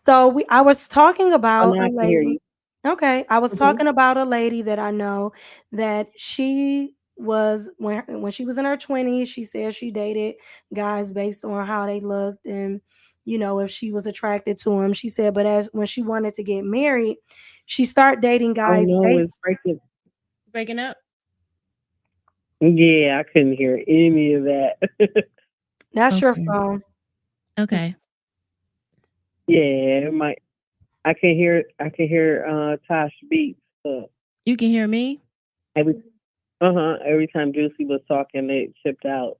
So I was talking Oh, about now a I can hear lady. you. Okay. I was Hmm. talking about a lady that I know that she was when she was in her 20s, she said she dated guys based on how they looked and if she was attracted to them. She said, but as when she wanted to get married, she started dating Oh guys no, based. it's breaking. Breaking up. Yeah, I couldn't hear any of that. That's your Okay. phone. Okay. Yeah, it might. I can hear. I can hear Tosh beats. You can hear me? Every every time Juicy was talking, it chipped out.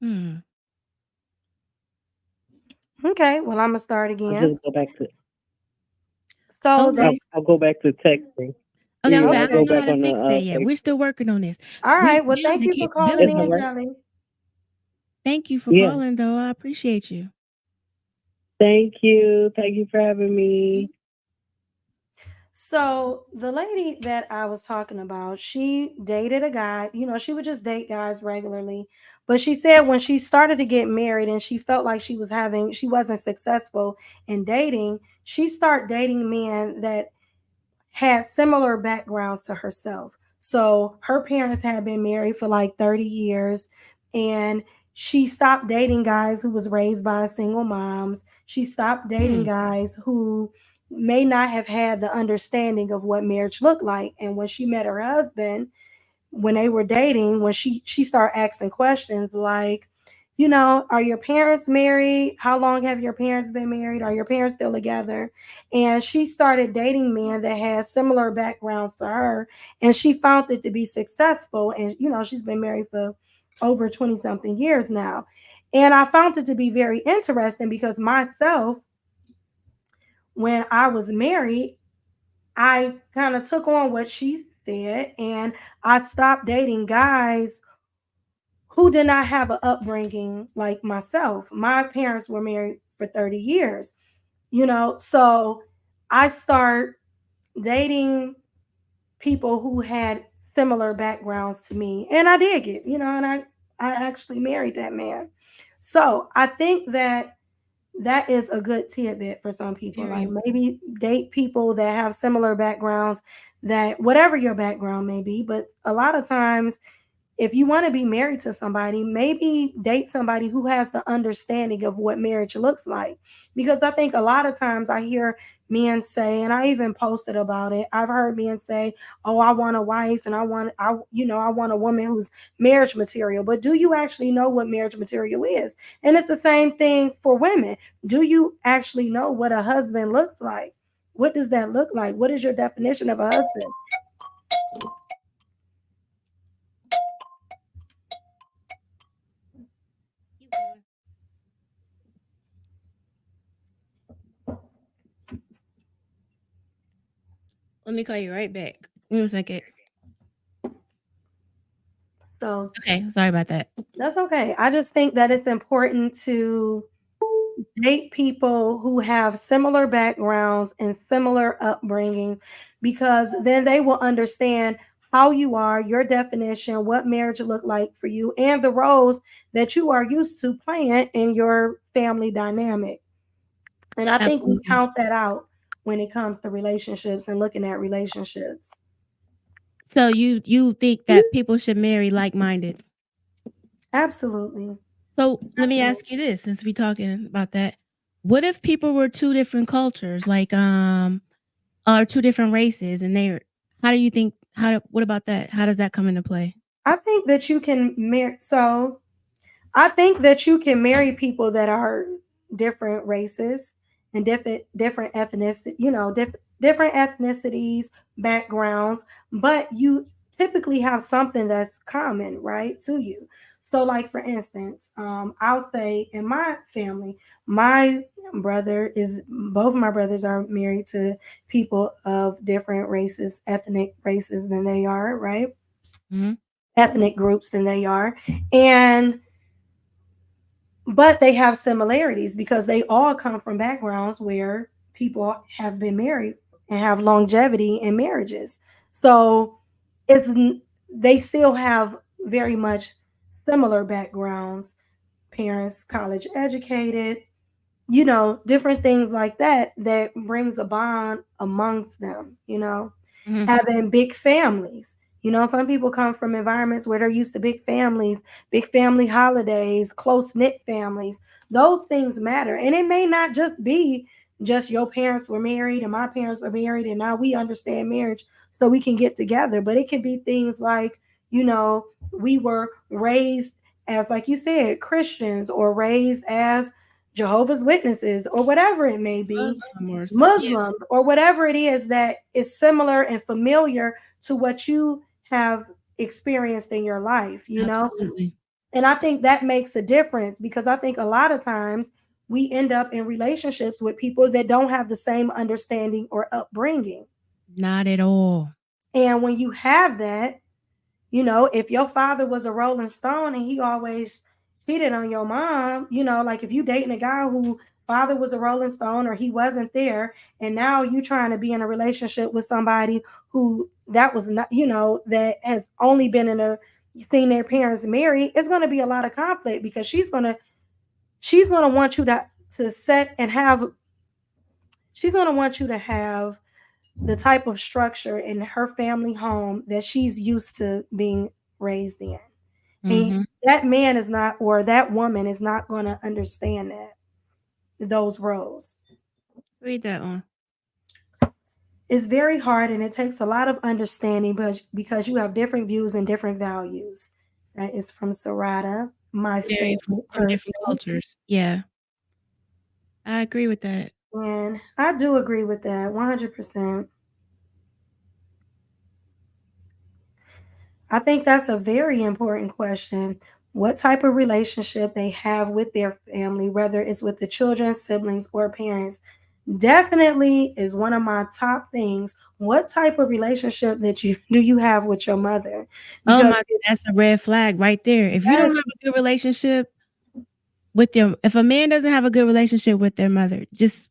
Hmm. Okay. Well, I'm gonna start I'll again. just go back to. So Okay. I'll go back to texting. Okay, I was Yeah, like, I'll I okay. go don't know how back to on the fix that yet. We're Facebook. still working on this. All We right. Well, down thank the you for calling It's capability. all in, right. Kelly. Thank you for Yeah. calling, though. I appreciate you. Thank you. Thank you for having me. So the lady that I was talking about, she dated a guy, she would just date guys regularly. But she said when she started to get married and she felt like she wasn't successful in dating, she started dating men that had similar backgrounds to herself. So her parents had been married for like 30 years and she stopped dating guys who was raised by single moms. She stopped dating Hmm. guys who may not have had the understanding of what marriage looked like. And when she met her husband, when they were dating, when she started asking questions like, are your parents married? How long have your parents been married? Are your parents still together? And she started dating men that had similar backgrounds to her, and she found it to be successful. And she's been married for over 20 something years now. And I found it to be very interesting because myself, when I was married, I kind of took on what she said and I stopped dating guys who did not have an upbringing like myself. My parents were married for 30 years, so I start dating people who had similar backgrounds to me. And I did and I actually married that man. So I think that is a good tidbit for some people. Like Period. maybe date people that have similar backgrounds, that whatever your background may be, but a lot of times if you want to be married to somebody, maybe date somebody who has the understanding of what marriage looks like. Because I think a lot of times I hear men say, and I even posted about it, I've heard men say, "Oh, I want a wife and I want a woman who's marriage material." But do you actually know what marriage material is? And it's the same thing for women. Do you actually know what a husband looks like? What does that look like? What is your definition of a husband? Keep going. Let me call you right back. Give me a second. So Okay, sorry about that. that's okay. I just think that it's important to date people who have similar backgrounds and similar upbringing because then they will understand how you are, your definition, what marriage look like for you, and the roles that you are used to playing in your family dynamic. And I think we Absolutely. count that out when it comes to relationships and looking at relationships. So you think that people should marry like-minded? Absolutely. So let me Absolutely. ask you this, since we're talking about that. What if people were two different cultures, like or two different races, and they're how do you think what about that? How does that come into play? I think that you can marry. So I think that you can marry people that are different races and different ethnicity, different ethnicities, backgrounds, but you typically have something that's common, right, to you. So, like for instance, I'll say in my family, my brother is both of my brothers are married to people of different races, ethnic races than they are, right? Mhm. ethnic groups than they are. And but they have similarities because they all come from backgrounds where people have been married and have longevity in marriages. So it's they still have very much similar backgrounds, parents college educated, different things like that that brings a bond amongst them, Mhm. having big families. Some people come from environments where they're used to big families, big family holidays, close knit families. Those things matter. And it may not just be just your parents were married and my parents are married and now we understand marriage so we can get together. But it can be things like, we were raised as, like you said, Christians or raised as Jehovah's Witnesses or whatever it may be, Muslim or yeah, Muslim or whatever it is that is similar and familiar to what you have experienced in your life. absolutely. And I think that makes a difference because I think a lot of times we end up in relationships with people that don't have the same understanding or upbringing. Not at all. And when you have that, if your father was a Rolling Stone and he always cheated on your mom, like if you dating a guy who father was a Rolling Stone or he wasn't there, and now you trying to be in a relationship with somebody who that was not, that has only been in a seen their parents married, it's going to be a lot of conflict because she's going to want you to set and have she's going to want you to have the type of structure in her family home that she's used to being raised in. And Mhm. that man is not, or that woman is not going to understand those roles. Read that one. It's very hard and it takes a lot of understanding, but because you have different views and different values. That is from Sarada, my Very favorite in person. different cultures. Yeah, I agree with that. And I do agree with that 100%. I think that's a very important question. What type of relationship they have with their family, whether it's with the children, siblings, or parents, definitely is one of my top things. What type of relationship that you do you have with your mother? Oh Because my, that's a red flag right there. If you don't have a good relationship with your if a man doesn't have a good relationship with their mother, just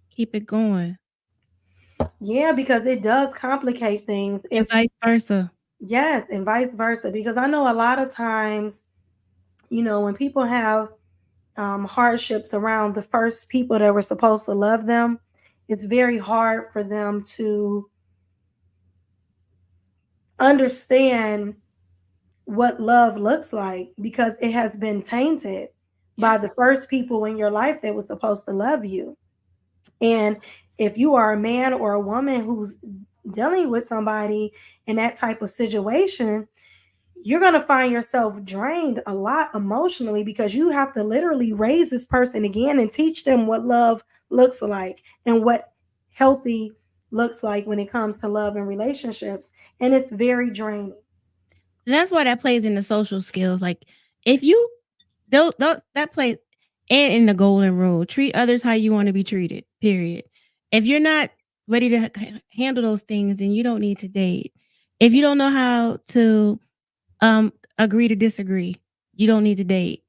keep it going, yeah, because it does complicate things. and If vice versa. yes, and vice versa. Because I know a lot of times, when people have hardships around the first people that were supposed to love them, it's very hard for them to understand what love looks like because it has been tainted Yeah. by the first people in your life that was supposed to love you. And if you are a man or a woman who's dealing with somebody in that type of situation, you're going to find yourself drained a lot emotionally because you have to literally raise this person again and teach them what love looks like and what healthy looks like when it comes to love and relationships. And it's very draining. And that's why that plays in the social skills. Like if you those that plays and in the golden rule, treat others how you want to be treated. Period. If you're not ready to handle those things, then you don't need to date. If you don't know how to agree to disagree, you don't need to date.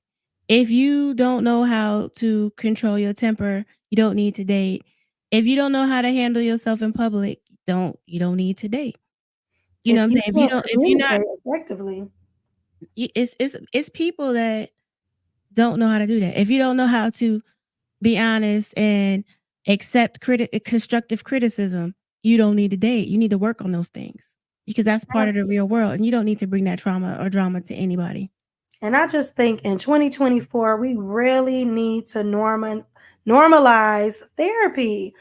If you don't know how to control your temper, you don't need to date. If you don't know how to handle yourself in public, you don't need to date. You know If what I'm you saying? can't If you're not communicate effectively, it's people that don't know how to do that. If you don't know how to be honest and accept constructive criticism, you don't need to date. You need to work on those things because that's part of the real world, and you don't need to bring that trauma or drama to anybody. and I just think in 2024, we really need to normalize therapy.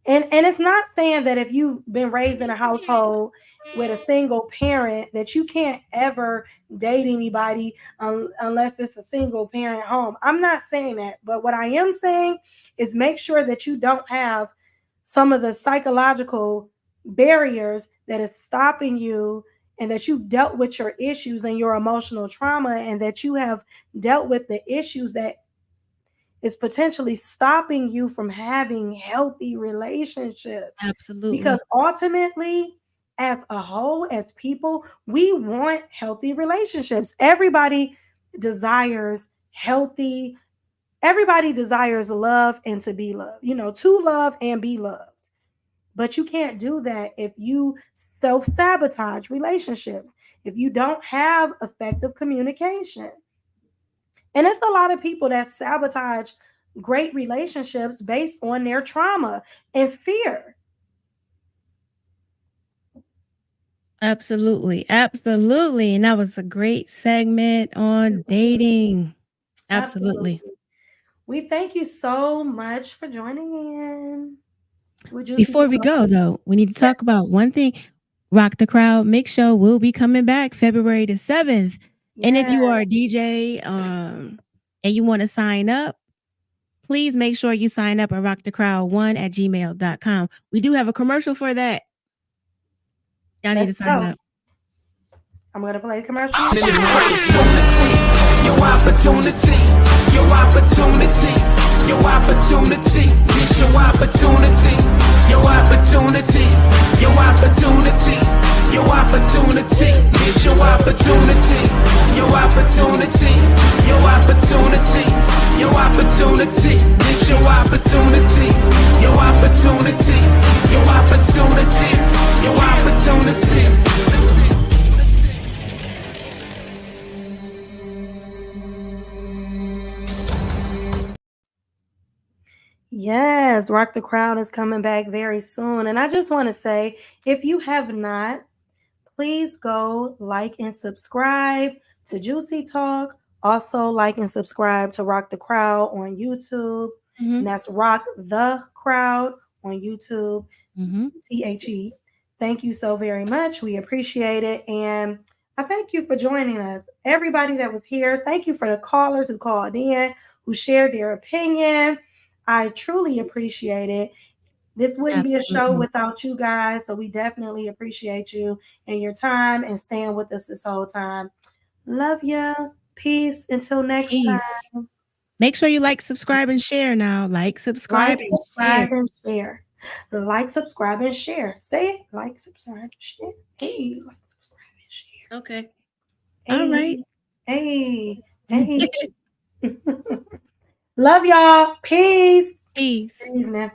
And it's not saying that if you've been raised in a household with a single parent that you can't ever date anybody unless it's a single parent home. I'm not saying that, but what I am saying is make sure that you don't have some of the psychological barriers that is stopping you, and that you've dealt with your issues and your emotional trauma, and that you have dealt with the issues that is potentially stopping you from having healthy relationships. Because Absolutely. ultimately, as a whole, as people, we want healthy relationships. Everybody desires healthy, everybody desires love and to be loved, to love and be loved. But you can't do that if you self sabotage relationships, if you don't have effective communication. And it's a lot of people that sabotage great relationships based on their trauma and fear. Absolutely. Absolutely. And that was a great segment on dating. Absolutely. We thank you so much for joining in. Before we go, though, we need to talk about one thing. Rock the Crowd Mix Show will be coming back February the 7th. And if you are a DJ and you want to sign up, please make sure you sign up at rockthecrowd1@gmail.com. We do have a commercial for that. Y'all need to sign up. I'm going to play a commercial. Your opportunity, your opportunity, your opportunity, it's your opportunity, your opportunity, your opportunity, your opportunity, it's your opportunity, your opportunity, your opportunity, your opportunity, it's your opportunity, your opportunity, your opportunity, your opportunity. Yes, Rock the Crowd is coming back very soon. And I just want to say, if you have not, please go like and subscribe to Juicy Talk. Also, like and subscribe to Rock the Crowd on YouTube. And that's Rock the Crowd on YouTube. THE. Thank you so very much. We appreciate it. And I thank you for joining us. Everybody that was here, thank you for the callers who called in, who shared their opinion. I truly appreciate it. This wouldn't be a show without you guys. So we definitely appreciate you and your time and staying with us this whole time. Love ya. Peace. Until next time. Make sure you like, subscribe, and share now. Like, subscribe, and share. Like, subscribe, and share. Say it. Like, subscribe, share. Hey, like, subscribe, and share. Okay. Hey, all right. Hey. Love y'all. Peace. Peace. Good evening.